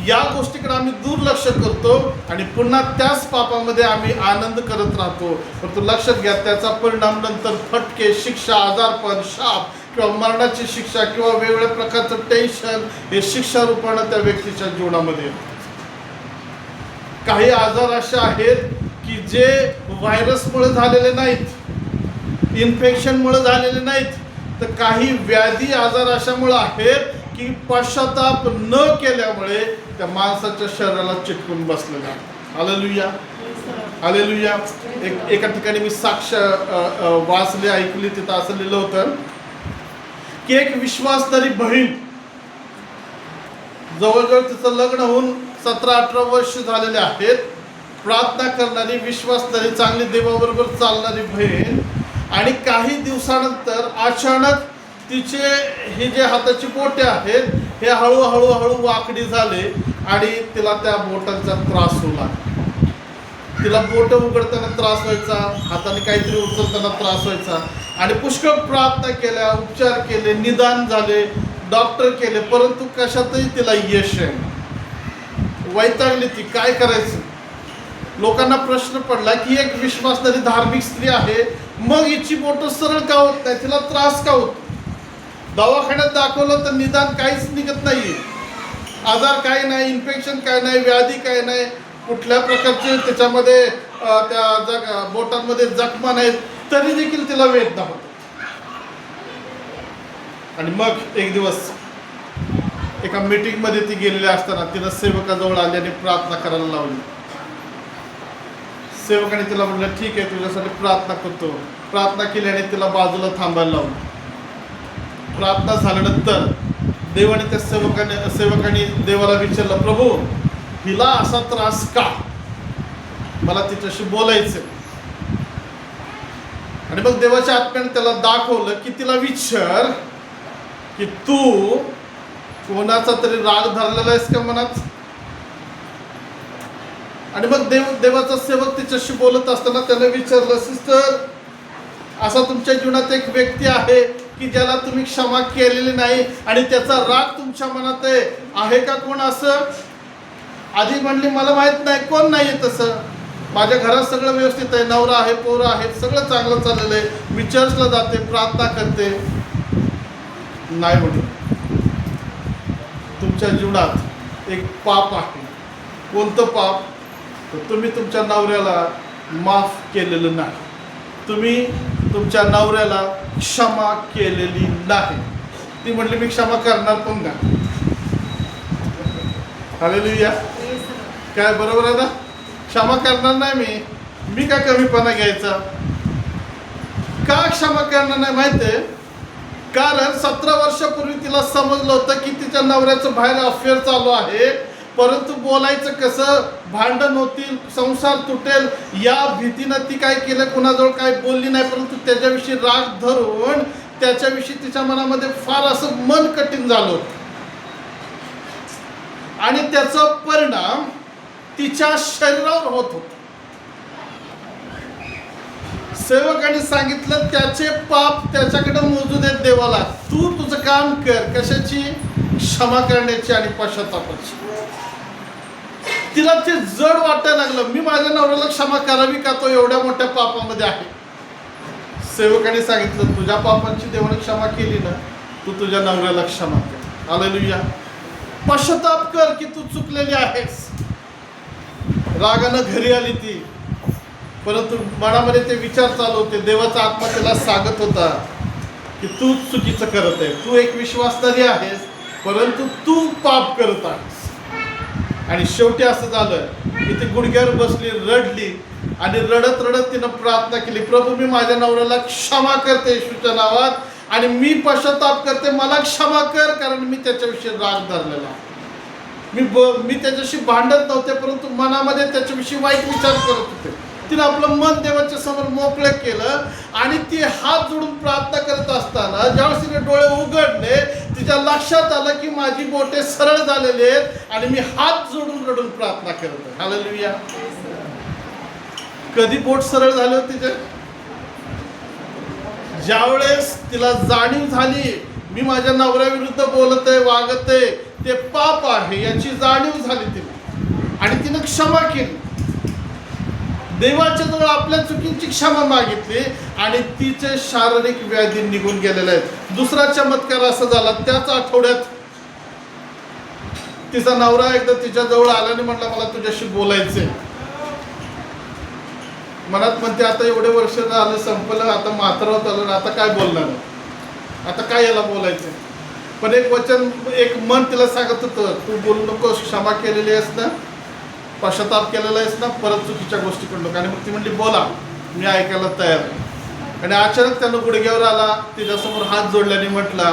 या गोष्टीकडे आम्ही दुर्लक्ष करतो आणि पुन्हा त्याच पापामध्ये आम्ही आनंद करत राहतो. परंतु लक्षात घ्या, त्याचा परिणाम नंतर फटके, शिक्षा, आजारपण, शाप किंवा मरणाची शिक्षा किंवा वेगवेगळ्या प्रकारचं टेन्शन हे शिक्षा रूपानं त्या व्यक्तीच्या जीवनामध्ये येतं. काही आजार असे आहेत की जे व्हायरसमुळे झालेले नाहीत, इन्फेक्शनमुळे झालेले नाहीत, तर काही व्याधी आजार अशामुळे आहेत की पश्चाताप न केल्यामुळे त्या माणसाच्या शरीराला चिटकून बसलेला आहे. Hallelujah, hallelujah. एका ठिकाणी मी साक्ष वाचले, ऐकली, तिथं असं लिहिलं होतं की एक विश्वासदारी बहीण, जवळजवळ तिचं लग्न होऊन 17-18 वर्ष झालेले आहेत, प्रार्थना करणारी, विश्वासदारी, चांगली देवाबरोबर चालणारी बहीण. आणि काही दिवसानंतर अचानक तिचे हे जे हाताची बोटे आहेत हे हळूहळू वाकडी झाले आणि तिला त्या बोटांचा त्रास होऊ लागला. तिला बोट उघडताना त्रास व्हायचा, हाताने काहीतरी उचलताना त्रास व्हायचा. आणि पुष्कळ प्रार्थना केल्या, उपचार केले, निदान झाले, डॉक्टर केले, परंतु कशातही तिला यश आहे. वैतागली ती, काय करायचं. लोकांना प्रश्न पडला की एक विश्वासणारी धार्मिक स्त्री आहे, मग हिची बोट सरळ का होत नाही, तिला त्रास का होतो. दवाखान्यात दाखवलं तर निदान काहीच निघत नाही, आजार काय नाही, इन्फेक्शन काय नाही, व्याधी काय नाही, कुठल्या प्रकारचे त्याच्यामध्ये त्या बोटांमध्ये जखमा नाहीत, तरी देखील तिला वेदना होत. आणि मग एक दिवस एका मीटिंगमध्ये ती गेलेली असताना तिला सेवकाजवळ आली आणि प्रार्थना करायला लावली. सेवकाने तिला म्हणलं, ठीक आहे, तुझ्यासाठी प्रार्थना करतो. प्रार्थना केल्याने तिला बाजूला थांबायला लावलं. प्रार्थना झाल्यानंतर देवाने त्या सेवकाने देवाला विचारलं, प्रभू, हिला असा त्रास का, मला तिच्याशी बोलायचं. आणि मग देवाच्या आत्म्याने त्याला दाखवलं की तिला विचार की तू कोणाचा तरी राग धरलेला आहेस का मनात. आणि मग देवाचा सेवक तिच्याशी बोलत असताना त्याने विचारलं, सिस्टर, असा तुमच्या जीवनात एक व्यक्ती आहे की ज्याला तुम्ही क्षमा केलेली नाही आणि त्याचा राग तुमच्या मनात आहे का कोण असं. आधी म्हणली, मला माहित नाही, कोण नाही तसं, माझ्या घरात सगळं व्यवस्थित आहे, नवरा आहे, पोरं आहेत, सगळं चांगलं चाललेलं आहे, मी चर्चला जाते, प्रार्थना करते. नाही म्हणून तुमच्या जीवनात एक पाप आहे. कोणतं पाप, तर तुम्ही तुमच्या नवऱ्याला माफ केलेलं नाही, तुम्ही तुमच्या नवऱ्याला क्षमा केलेली नाही. ती म्हटली, मी क्षमा करणार पण नाही. हालेलुया. काय बरोबर आहे ना, क्षमा करणार नाही मी काय कमीपणा घ्यायचा. का क्षमा करणार नाही माहिती आहे, कारण 17 वर्षापूर्वी तिला समजलं होतं की तिच्या नवऱ्याचं बाहेर अफेअर चालू आहे, परंतु बोलायचं कसं, भांडण होतील, संसार तुटेल या भीतीनं ती काय केलं, कुणाजवळ काय बोलली नाही, परंतु त्याच्याविषयी राग धरून त्याच्याविषयी तिच्या मनामध्ये फार असं मन कठीण झालं. आणि त्याचा परिणाम तिच्या शरीरावर होत होता. सेवकाने सांगितलं, त्याचे पाप त्याच्याकडे मोजू देत देवाला, तू तुझं काम कर. कशाची, क्षमा करण्याची आणि पश्चातापाची. तिला ते जड वाटायला लागलं, मी माझ्या नवऱ्याला क्षमा करावी का, तो एवढ्या मोठ्या पापामध्ये आहे. सेवकाने सांगितलं, तुझ्या पापांची देवाने क्षमा केली ना, तू तुझ्या नवऱ्याला क्षमा कर. हालेलुया. पश्चाताप कर की तू चुकलेली आहेस. रागानं घरी आली ती, परंतु मनामध्ये ते विचार चालू होते. देवाचा आत्मा त्याला सांगत होता की तू चुकीचं करत आहे, तू एक विश्वासधारी आहेस, परंतु तू पाप करत आहेस. आणि शेवटी असं झालं की ती गुडघ्यावर बसली, रडली आणि रडत रडत तिनं प्रार्थना केली, प्रभू मी माझ्या नवऱ्याला क्षमा करते येशूच्या नावात, आणि मी पश्चाताप करते, मला क्षमा कर, कारण मी त्याच्याविषयी राग धरलेला. मी त्याच्याशी भांडत नव्हते, परंतु मनामध्ये त्याच्याविषयी वाईट विचार करत होते. तिने आपलं मन देवाच्या समोर मोकळं केलं आणि ती हात जोडून प्रार्थना करत असताना ज्यावेळेस तिने डोळे उघडले, तिच्या लक्षात आलं की माझी बोटे सरळ झालेली आहेत आणि मी हात जोडून रडून प्रार्थना करत आहे. हालेलुया. कधी बोट सरळ झाले होते तिचे? ज्यावेळेस तिला जाणीव झाली मी माझ्या नवऱ्याविरुद्ध बोलत आहे, वागत आहे, ते पाप आहे याची जाणीव झाली तिला, आणि तिनं क्षमा केली. देवाच्या जवळ आपल्या चुकींची क्षमा मागितली आणि तिचे शारीरिक व्याधी निघून गेलेले आहेत. दुसरा चमत्कार असा झाला, त्याच आठवड्यात तिचा नवरा एकदा तिच्या जवळ आला आणि म्हटला मला तुझ्याशी बोलायचंय. मनात म्हणते आता एवढे वर्ष झालं, संपलं, आता म्हातारं आलं, आता काय बोलणार, आता काय याला बोलायचं. पण एक वचन, एक मन तिला सांगत होतं, तू बोलू नकोस, क्षमा केलेली आहेस ना, पश्चाताप केलेला आहेस ना, परत चुकीच्या गोष्टी करू नका. आणि मग ती म्हणली बोला, मी ऐकायला तयार आहे. आणि अचानक त्यानं गुडघ्यावर आला, तिच्यासमोर हात जोडल्याने म्हटला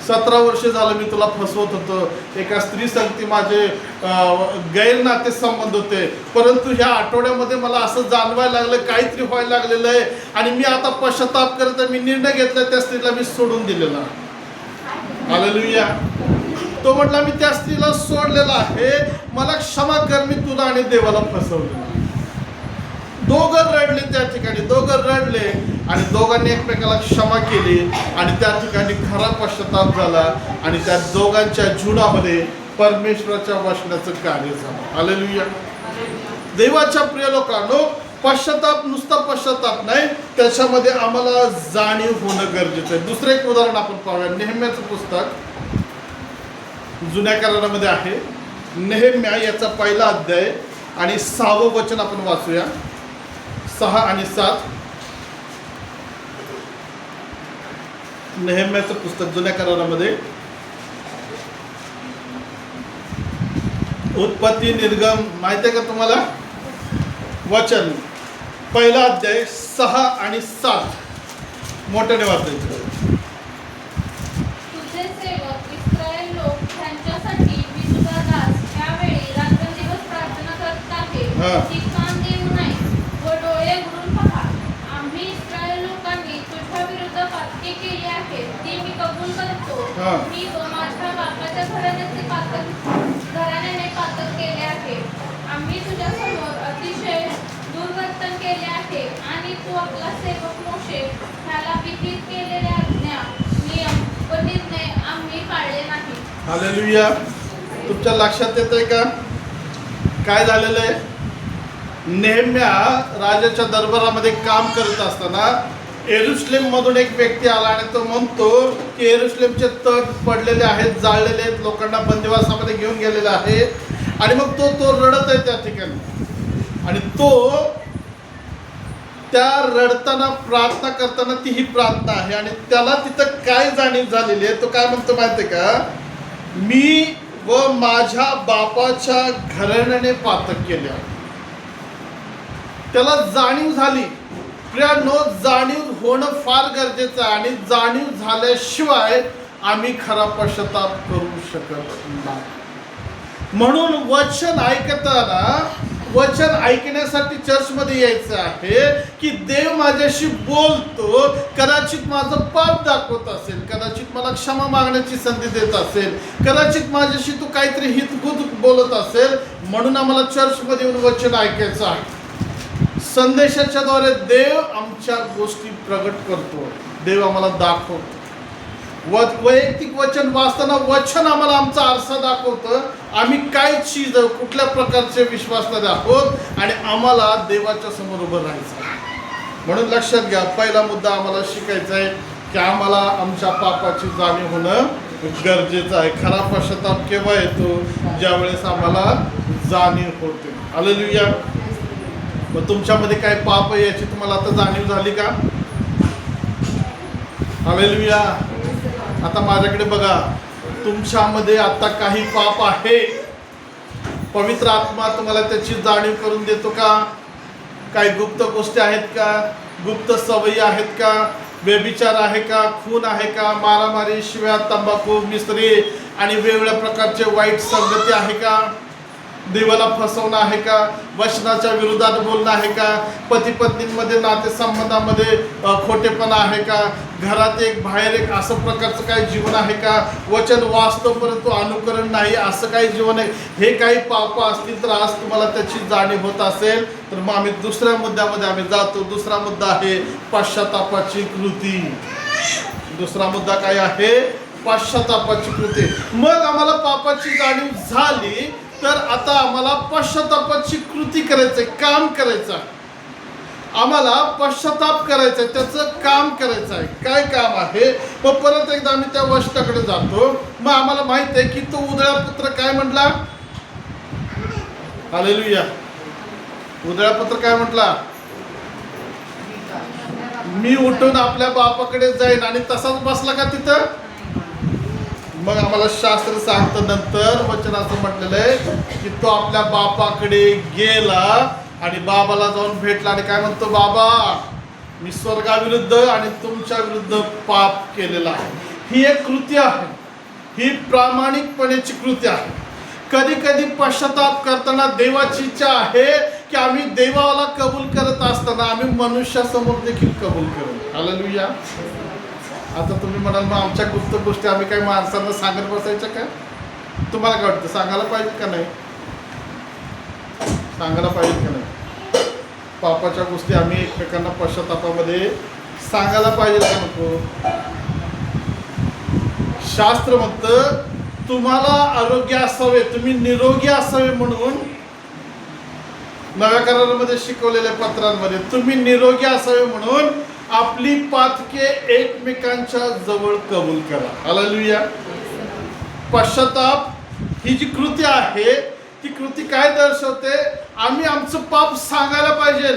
17 वर्ष झालं मी तुला फसवत होतो, एका स्त्री संगती माझे गैरनाते संबंध होते, परंतु ह्या आठवड्यामध्ये मला असं जाणवायला लागलं काहीतरी व्हायला लागलेलं आहे आणि मी आता पश्चाताप करत आहे. मी निर्णय घेतला, त्या स्त्रीला मी सोडून दिलेला. हालेलुया. तो म्हटला मी त्या स्त्रीला सोडलेला आहे, मला क्षमा कर, मी तुला आणि देवाला फसवलं. दोघं रडले त्या ठिकाणी, दोघं रडले आणि दोघांनी एकमेकाला क्षमा केली आणि त्या ठिकाणी खरा पश्चाताप झाला आणि त्या दोघांच्या जीवनामध्ये परमेश्वराच्या वचनाचं कार्य झालं. हालेलुया. देवाच्या प्रिय लोकांनो, पश्चाताप नुसता पश्चाताप नाही, त्याच्यामध्ये आम्हाला जाणीव होणं गरजेचं आहे. दुसरं एक उदाहरण आपण पाहूया. नेहम्याचं पुस्तक जुन्या करारामध्ये आहे. नेहम्या याचा पहिला अध्याय आणि 6वं वचन आपण वाचूया. 6 आणि 7. नेहम्याचं पुस्तक जुन्या करारामध्ये उत्पत्ती निर्गम माहिती आहे का तुम्हाला? वचन पहिला अध्याय 6 आणि 7 मोठ्याने वाचायचं. तुझे सेवक इस्रायल लोक त्यांच्यासाठी मी तुझा दास यावेळी रात्रंदिवस प्रार्थना करत आहे की कान देऊ नये व डोळे उघडून पहा. आम्ही इस्रायल लोकांनी तुझ्या विरुद्ध पातकी केली आहे, ती मी कबूल करतो. मी व माझ्या बापाच्या घराण्याने पातक केले आहे. आम्ही तुझ्या समोर अतिशय दुर्वर्तन केले आहे आणि तू आपला सेवक मोशे ह्याला विहित केलेल्या आज्ञा, नियम व निर्णय आम्ही पाळले नाही. हालेलुया. तुमच्या लक्षात येतंय का काय झालेलं आहे? नेहम्या राजाच्या दरबारामध्ये काम करत असताना येरुशलेम मधून एक व्यक्ती आला आणि तो म्हणतो की येरुशलेमचे तट पडलेले आहेत, जाळलेले आहेत, लोकांना बंदिवासामध्ये घेऊन गेलेले आहे. आणि मग तो रडत आहे त्या ठिकाणी आणि तो त्या रडताना प्रार्थना करताना ती ही प्रार्थना आहे. आणि त्याला तिथं काय जाणीव झालेली आहे, तो काय म्हणतो माहिती आहे का? मी व माझ्या बापाच्या घराण्याने पातक केले आहे. त्याला जाणीव झाली. प्रियानो, जाणीव होणं फार गरजेचं आहे आणि जाणीव झाल्याशिवाय आम्ही खरा पश्चाताप करू शकत नाही. म्हणून वचन ऐकताना, वचन ऐकण्यासाठी चर्चमध्ये यायचं आहे की देव माझ्याशी बोलतो, कदाचित माझं पाप दाखवत असेल, कदाचित मला क्षमा मागण्याची संधी देत असेल, कदाचित माझ्याशी तू काहीतरी हितगुज बोलत असेल, म्हणून आम्हाला चर्चमध्ये येऊन वचन ऐकायचं आहे. संदेशाच्या द्वारे देव आमच्या गोष्टी प्रगट करतो, देव आम्हाला दाखवतो. वैयक्तिक वचन वाचताना वचन आम्हाला आमचा आरसा दाखवतं, आम्ही काय चीज, कुठल्या प्रकारचे विश्वासणारे आहोत आणि आम्हाला देवाच्या समोर उभं राहायचं. म्हणून लक्षात घ्या, पहिला मुद्दा आम्हाला शिकायचा आहे की आम्हाला आमच्या पापाची जाणीव होणं गरजेचं आहे. खरा पश्चाताप केव्हा येतो? ज्यावेळेस आम्हाला जाणीव होते. हालेलुया. मग तुमच्यामध्ये काय पाप आहे याची तुम्हाला आता जाणीव झाली का? हालेलुया. आता माझ्याकडे बघा, तुमच्यामध्ये आता काही पाप आहे, पवित्र आत्मा तुम्हाला त्याची जाणीव करून देतो का? काही गुप्त गोष्टी आहेत का? गुप्त सवयी आहेत का? व्यभिचार आहे का? खून आहे का? मारामारी, शिव्या, तंबाखू, मिसरी आणि वेगवेगळ्या प्रकारचे वाईट संगती आहे का? देवाला फसवणं आहे का? वचनाच्या विरोधात बोलणं आहे का? पती पत्नींमध्ये नातेसंबंधामध्ये खोटेपणा आहे का? घरात एक बाहेर एक असं प्रकारचं काही जीवन आहे का? वचन वाचतो परंतु अनुकरण नाही असं काही जीवन आहे? हे काही पाप असतील तर आज तुम्हाला त्याची जाणीव होत असेल तर मग आम्ही दुसऱ्या मुद्द्यामध्ये आम्ही जातो. दुसरा मुद्दा आहे पश्चातापाची कृती. दुसरा मुद्दा काय आहे? पश्चातापाची कृती. मग आम्हाला पापाची जाणीव झाली तर आता आम्हाला पश्चातापाची कृती करायचंय, काम करायचं. आम्हाला पश्चाताप करायचंय, त्याचं काम करायचं आहे. काय काम आहे? मग परत एकदा आम्ही त्या वचनाकडे जातो. मग आम्हाला माहित आहे की तो उधळा पुत्र काय म्हटला? हालेलुया. उधळा पुत्र काय म्हटला? मी उठून आपल्या बापाकडे जाईन. आणि तसाच बसला का तिथं? मग आम्हाला शास्त्र सांगतं नंतर वचन असं म्हटलेलं आहे की तो आपल्या बापाकडे गेला आणि बाबाला जाऊन भेटला आणि काय म्हणतो? बाबा, मी स्वर्गाविरुद्ध आणि तुमच्या विरुद्ध पाप केलेला आहे. ही एक कृती आहे, ही प्रामाणिकपणेची कृती आहे. कधी कधी पश्चाताप करताना देवाची इच्छा आहे की आम्ही देवाला कबूल करत असताना आम्ही मनुष्यासमोर देखील कबूल करू. हालेलुया. आता तुम्ही म्हणाल मग आमच्या गुप्त गोष्टी आम्ही काही माणसांना सांगत बसायच्या का? तुम्हाला काय वाटतं? सांगायला पाहिजे का नाही? सांगायला पाहिजे का नाही? पापाच्या गोष्टी आम्ही एकमेकांना पश्चातापामध्ये सांगायला पाहिजे का नको? शास्त्र म्हणतं तुम्हाला आरोग्य असावे, तुम्ही निरोगी असावे म्हणून नव्या करारामध्ये शिकवलेल्या पत्रांमध्ये तुम्ही निरोगी असावे म्हणून आपली पातके एकमेकांच्या जवळ कबूल करा. हालेलुया. पश्चाताप ही जी कृती आहे ती कृती काय दर्शवते? आम्ही आमचं पाप सांगायला पाहिजे.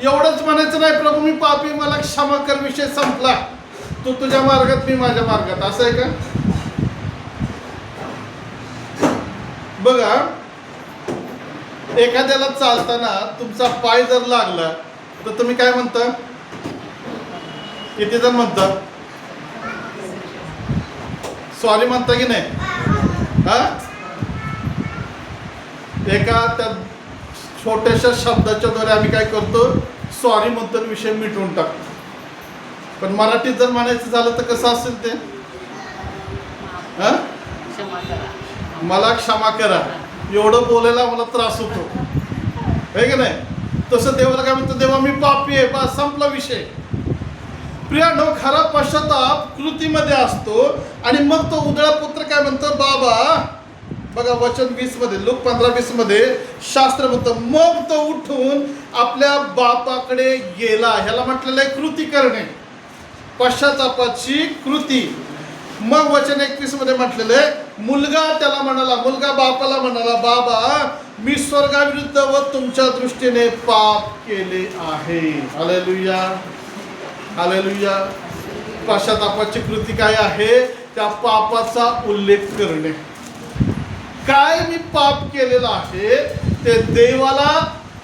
एवढंच म्हणायचं नाही प्रभू मी पापी, मला क्षमा कर, विषय संपला. तू तुझ्या मार्गात, मी माझ्या मार्गात. असं आहे का? बघा, एखाद्याला चालताना तुमचा पाय जर लागला तर तुम्ही काय म्हणता? किती जण म्हणतात? सॉरी म्हणता की नाही? हा, एका त्या छोट्याशा शब्दाच्या द्वारे आम्ही काय करतो? सॉरी म्हणतो, विषय मिटवून टाकतो. पण मराठीत जर म्हणायचं झालं तर कसं असेल ते? हा, मला क्षमा करा. एवढं बोलायला मला त्रास होतो, आहे की नाही? तसं देवाला काय म्हणतो? देवा मी पापी आहे, बस संपला विषय. प्रियानो, खरा पश्चाताप कृतीमध्ये असतो. आणि मग तो उधळा पुत्र काय म्हणतो? बाबा, बघा वचन 20 मध्ये, लूक 15:20 मध्ये शास्त्र म्हणतं मग तो उठून आपल्या बापाकडे गेला. ह्याला म्हटलेलं आहे कृती करणे, पश्चातापाची कृती. मग वचन 21 मध्ये म्हटलेलं आहे मुलगा त्याला म्हणाला, मुलगा बापाला म्हणाला, बाबा मी स्वर्गाविरुद्ध व तुमच्या दृष्टीने पाप केले आहे. हालेलुया. हालेलुया. पश्चातापाची कृती काय आहे? त्या पापाचा उल्लेख करणे. काय मी पाप केलेलं आहे ते देवाला,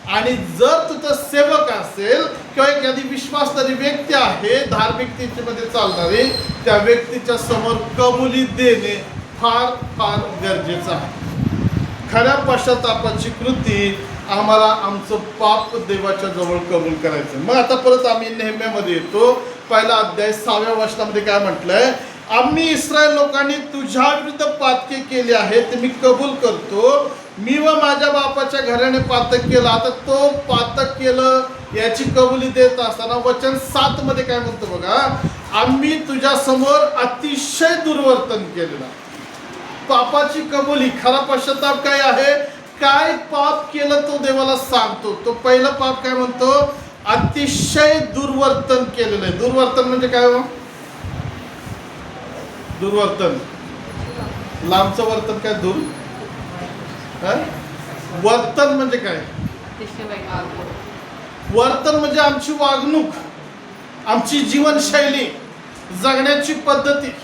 आणि जर तुझं सेवक असेल किंवा एखादी विश्वासणारी व्यक्ती आहे धार्मिकतेमध्ये चालणारी, त्या व्यक्तीच्या समोर कबुली देणे फार फार गरजेचं आहे. खऱ्या पश्चातापाची कृती आम्हाला आमचं पाप देवाच्या जवळ कबूल करायचं. मग आता परत आम्ही नेहम्यामध्ये येतो. पहिला अध्याय 6व्या वचनामध्ये काय म्हटलंय? आम्ही इस्रायल लोकांनी तुझ्या विरुद्ध पातके केले आहे ते मी कबूल करतो. मी व माझ्या बापाच्या घराने पातक केलं. आता तो पातक केलं याची कबुली देत असताना वचन 7 मध्ये काय म्हणतो बघा? आम्ही तुझ्या समोर अतिशय दुर्वर्तन केलेलं. पापाची कबुली, खरा पश्चाताप काय आहे? काय पाप केलं तो देवाला सांगतो. तो पहिलं पाप काय म्हणतो? अतिशय दुर्वर्तन केलेलं आहे. दुर्वर्तन म्हणजे काय हो? दुर्वर्तन. लांबचं वर्तन काय? दूर. वर्तन म्हणजे काय? वर्तन म्हणजे आमची वागणूक, आमची जीवनशैली, जगण्याची पद्धती.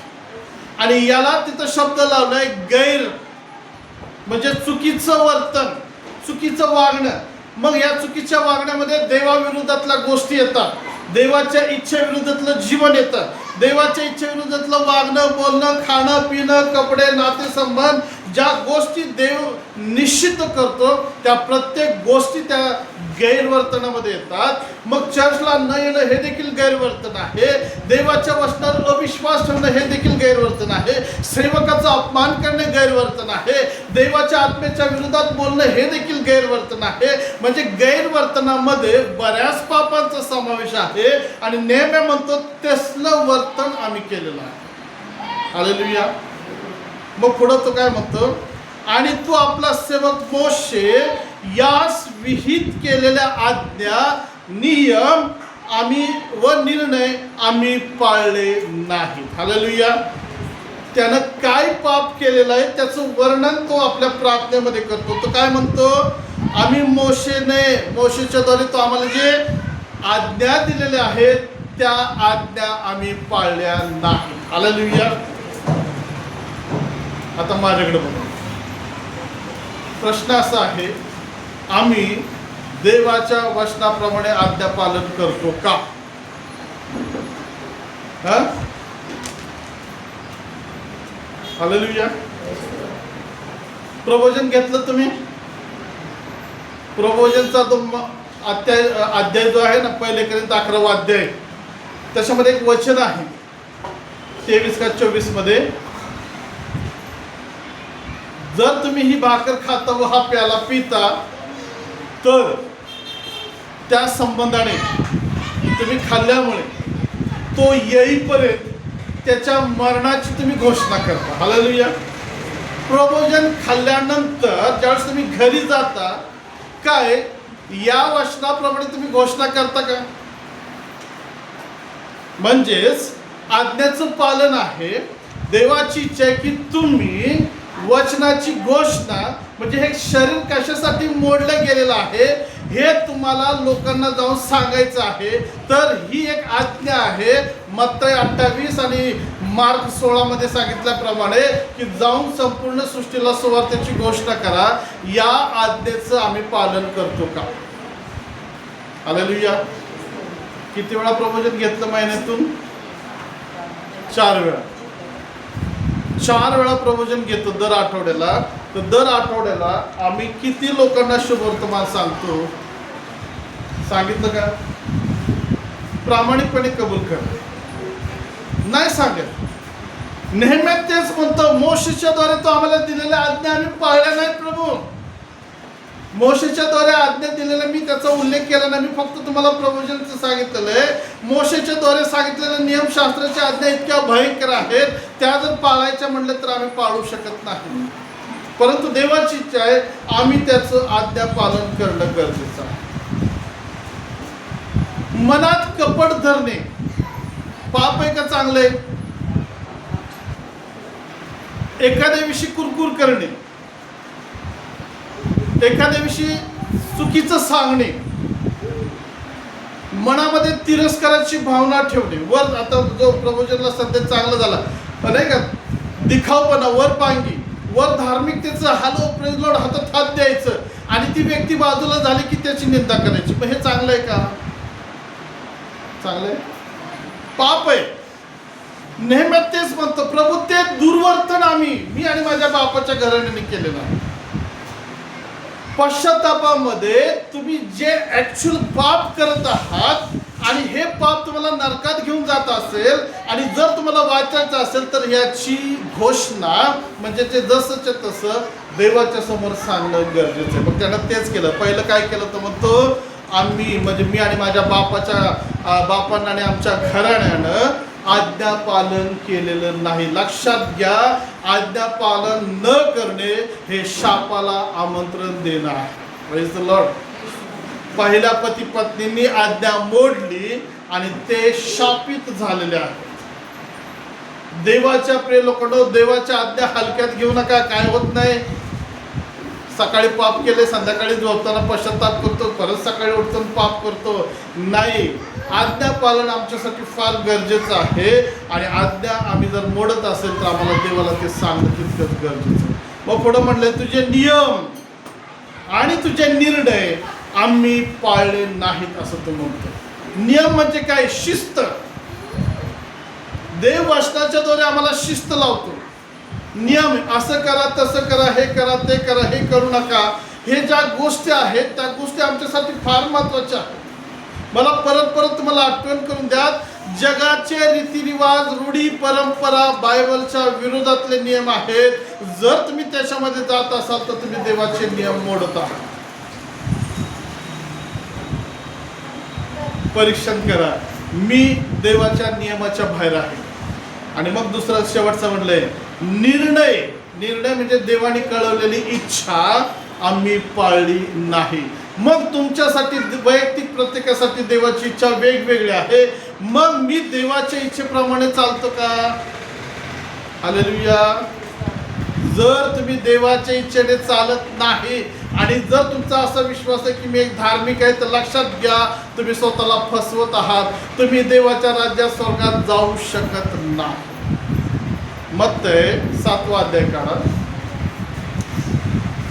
आणि याला तिथं शब्द लावलाय गैर, म्हणजे चुकीचं वर्तन, चुकीचं वागणं. मग या चुकीच्या वागण्यामध्ये देवाविरोधातल्या गोष्टी येतात, देवाच्या इच्छेविरोधातलं जीवन येतं, देवाच्या इच्छेविरोधातलं वागणं, बोलणं, खाणं, पिणं, कपडे, नातेसंबंध, ज्या गोष्टी देव निश्चित करतो त्या प्रत्येक गोष्टी त्या गैरवर्तनामध्ये येतात. मग चर्चला न येणं हे देखील गैरवर्तन आहे. देवाच्या वचनावर अविश्वास ठेवणं हे देखील गैरवर्तन आहे. सेवकाचा अपमान करणे गैरवर्तन आहे. देवाच्या आत्म्याच्या विरोधात बोलणं हे देखील गैरवर्तन आहे. म्हणजे गैरवर्तनामध्ये बऱ्याच पापांचा समावेश आहे. आणि नेहमी म्हणतो तसलं वर्तन आम्ही केलेलं आहे. हालेलुया. मग पुढं तो काय म्हणतो? आणि तू आपला सेवक मोशे यास विहित केलेल्या आज्ञा, नियम आम्ही व निर्णय आम्ही पाळले नाहीत. हालेलुया. त्यानं काय पाप केलेलं आहे त्याचं वर्णन तो आपल्या प्रार्थनेमध्ये करतो. तो काय म्हणतो? आम्ही मोशेच्या द्वारे तो आम्हाला जे आज्ञा दिलेल्या आहेत त्या आज्ञा आम्ही पाळल्या नाही. हालेलुया. आता माझ्याकडे बघा. प्रश्न असा आहे, आम्ही देवाच्या वचनाप्रमाणे आज्ञा पालन करतो का? हालेलुया. प्रबोधन घेतलं तुम्ही? प्रबोधनचा तो अध्याय जो आहे ना, 1 कोरिंथ 11 अध्याय, त्याच्यामध्ये एक वचन आहे 23 का 24 मध्ये, जर तुम्ही ही भाकर खाता व हा प्याला पिता तर त्या संबंधाने तुम्ही खाल्ल्यामुळे तो येईपर्यंत त्याच्या मरणाची तुम्ही घोषणा करता. हालेलुया. प्रबोधन खाल्ल्यानंतर ज्यावेळेस तुम्ही घरी जाता, काय या वचनाप्रमाणे तुम्ही घोषणा करता का? म्हणजेच आज्ञेचं पालन आहे. देवाची इच्छा आहे की तुम्ही वचनाची घोषणा, म्हणजे हे शरीर कशासाठी मोडलं गेलेलं आहे हे तुम्हाला लोकांना जाऊन सांगायचं आहे. तर ही एक आज्ञा आहे. मत्तई 28 आणि मार्क 16 मध्ये सांगितल्याप्रमाणे की जाऊन संपूर्ण सृष्टीला सुवार्तेची घोषणा करा. या आज्ञेचं आम्ही पालन करतो का? हालेलुया. किती वेळा प्रबोधन घेतलं महिन्यातून? 4 वेळा. 4 वेळा प्रबोधन घेतो दर आठवड्याला. तर दर आठवड्याला आम्ही किती लोकांना शुभवर्तमान सांगतो? सांगितलं का? प्रामाणिकपणे कबूल कर. नाही सांगत. नेहमी तेच म्हणतो, मोशेच्या द्वारे तो आम्हाला दिलेल्या आज्ञा आम्ही पाळल्या नाहीत प्रभू. मोशेच्या द्वारे आज्ञा दिलेला मी त्याचा उल्लेख केला नाही. मी फक्त तुम्हाला प्रबोधनचं सांगितलेलं आहे. मोशेच्या द्वारे सांगितलेल्या नियमशास्त्राच्या आज्ञा इतक्या भयंकर आहेत, त्या जर पाळायच्या म्हणलं तर आम्ही पाळू शकत नाही. परंतु देवाची इच्छा आहे आम्ही त्याचं आज्ञा पालन करणं गरजेचं आहे. मनात कपट धरणे पाप आहे का चांगलं आहे? एखाद्याविषयी कुरकुर करणे, एखाद्याविषयी चुकीचं सांगणे, मनामध्ये तिरस्काराची भावना ठेवणे. वर आता जो प्रबोधनला सध्या चांगला झाला नाही का, दिखावपणा, वर पांगी, वर धार्मिकतेचं हॅलो प्रेज लॉर्ड हातात हात द्यायचं आणि ती व्यक्ती बाजूला झाली की त्याची निंदा करायची. मग हे चांगलं आहे का? चांगलं आहे? पाप आहे. नेहमी तेच म्हणतो प्रभू, ते दुर्वर्तन मी आणि माझ्या बापाच्या घराण्याने केलेलं आहे. पश्चातापामध्ये तुम्ही जे ऍक्च्युअल पाप करत आहात आणि हे पाप तुम्हाला नरकात घेऊन जात असेल आणि जर तुम्हाला वाचायचं असेल तर याची घोषणा, म्हणजे ते जसंच्या तसं देवाच्या समोर सांगणं गरजेचं आहे. मग त्यानं तेच केलं. पहिलं काय केलं तर म्हणतो आम्ही, म्हणजे मी आणि माझ्या बापानं आणि आमच्या घराण्यानं आज्ञा पालन केलेलं नाही. लक्षात घ्या, आज्ञा पालन न करणे हे शापाला आमंत्रण देणं आहे. Praise the Lord. पहिल्या पती पत्नींनी आज्ञा मोडली आणि ते शापित झालेले आहेत. देवाच्या प्रिय लोकांनो, देवाच्या आज्ञा हलक्यात घेऊ नका. काय होत नाही, सकाळी पाप केले, संध्याकाळी झोपताना पश्चाताप करतो, परत सकाळी उठताना पाप करतो. नाही, आज्ञा पालन आमच्यासाठी फार गरजेचं आहे. आणि आज्ञा आम्ही जर मोडत असेल तर आम्हाला देवाला ते सांगणं तितकंच गरजेचं. मग पुढे म्हणले, तुझे नियम आणि तुझे निर्णय आम्ही पाळले नाहीत असं तो म्हणतो. नियम म्हणजे काय? शिस्त. देव वचनाच्या द्वारे आम्हाला शिस्त लावतो. नियम, असं करा, तसं करा, हे करा, ते करा, हे करू नका. हे ज्या गोष्टी आहेत त्या गोष्टी आमच्यासाठी फार महत्वाच्या आहेत. मला परत परत तुम्हाला आठवण करून द्या, जगाचे रीतिरिवाज, रूढी, परंपरा बायबलच्या विरोधातले नियम आहेत. जर तुम्ही त्याच्यामध्ये जात असाल तर तुम्ही देवाचे नियम मोडत आहात. परीक्षण करा, मी देवाच्या नियमाच्या बाहेर आहे. आणि मग दुसरं शेवटचं म्हणलंय, निर्णय. निर्णय म्हणजे देवाने कळवलेली इच्छा आम्ही पाळली नाही. मग तुमच्यासाठी वैयक्तिक प्रत्येकासाठी देवाची इच्छा वेगवेगळी आहे. मग मी देवाच्या इच्छेप्रमाणे चालतो का? हालेलुया. जर तुम्ही देवाच्या इच्छेने चालत नाही आणि जर तुमचा असा विश्वास आहे की मी एक धार्मिक आहे, तर लक्षात घ्या, तुम्ही स्वतःला फसवत आहात. तुम्ही देवाच्या राज्यात स्वर्गात जाऊ शकत नाही. मत्तय 7वा अध्याय काढा,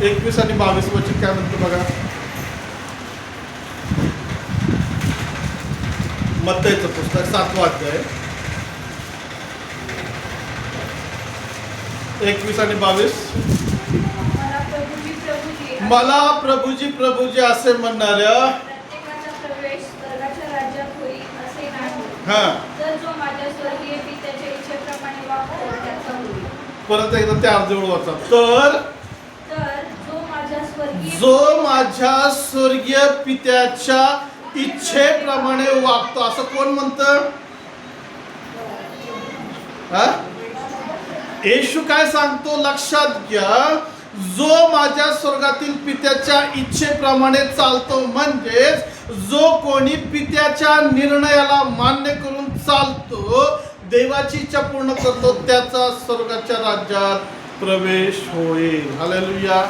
21 आणि 22 वचन काय म्हणतो बघा. मत्तयचं पुस्तक 7वा अध्याय 21 आणि 22. मला प्रभूजी प्रभूजी असे म्हणणाऱ्या प्रत्येकाचा प्रवेश स्वर्गाच्या राज्यात होईल असे नाही. हा, तर जो माझ्या स्वर्गीय पित्याच्या इच्छेप्रमाणे वागतो त्याचा होईल. परत एकदा ते अर्धवळ वाचा. तर जो माझ्या स्वर्गीय पित्याच्या इच्छेप्रमाणे वागतो, असं कोण म्हणतं? येशू काय सांगतो लक्षात घ्या. जो माझ्या स्वर्गातील पित्याच्या इच्छेप्रमाणे चालतो, म्हणजेच जो कोणी पित्याच्या निर्णयाला मान्य करून चालतो, देवाची इच्छा पूर्ण करतो, त्याचा स्वर्गाच्या राज्यात प्रवेश होईल. हालेलुया.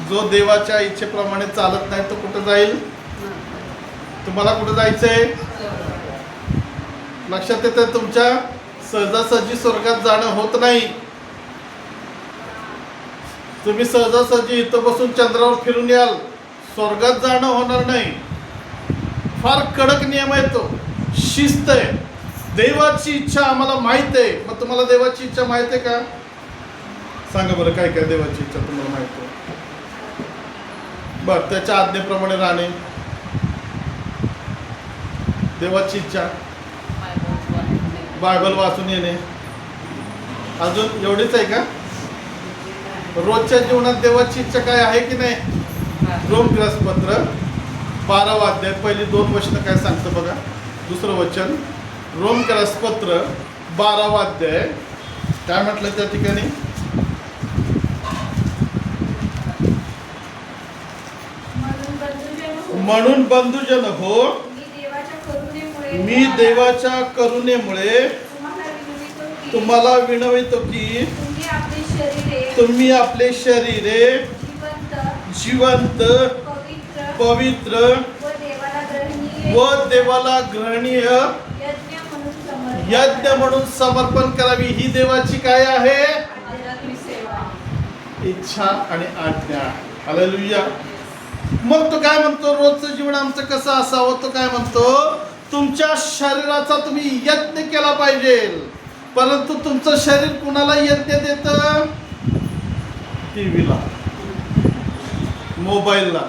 जो देवाच्या इच्छेप्रमाणे चालत नाही तो कुठं जाईल? तुम्हाला कुठं जायचंय? लक्षात येतं, तुमच्या सहजासहजी स्वर्गात जाणं होत नाही. तुम्ही सहजासहजी इथं बसून चंद्रावर फिरून याल, स्वर्गात जाणं होणार नाही. फार कडक नियम आहे तो, शिस्त आहे. देवाची इच्छा आम्हाला माहित आहे. मग तुम्हाला देवाची इच्छा माहित आहे का? सांगा बरं, काय काय देवाची इच्छा तुम्हाला माहित आहे? बरं, त्याच्या आज्ञेप्रमाणे राहणे देवाची इच्छा. बायबल वाचून येणे. अजून एवढीच आहे का? रोजच्या जीवनात देवाची इच्छा काय आहे की नाही? रोमक्रसपत्र 12वा अध्याय पहिली 2 वचनं काय सांगतं बघा. दुसरं वचन, रोमक्रसपत्र 12वा अध्याय काय म्हटलं त्या ठिकाणी? म्हणून बंधुजन हो, मी देवाच्या करुणेमुळे तुम्हाला विनवितो की तुम्ही आपले शरीरे जिवंत, पवित्र व देवाला ग्रहणीय यज्ञ म्हणून समर्पण करावी. ही देवाची काय आहे? इच्छा आणि आज्ञा. हालेलुया. मग तो काय म्हणतो, रोजचं जीवन आमचं कसं असावं? तो काय म्हणतो, तुमच्या शरीराचा तुम्ही यज्ञ केला पाहिजे. परंतु तुमचं शरीर कुणाला यज्ञ देतं? टीव्हीला, मोबाईलला,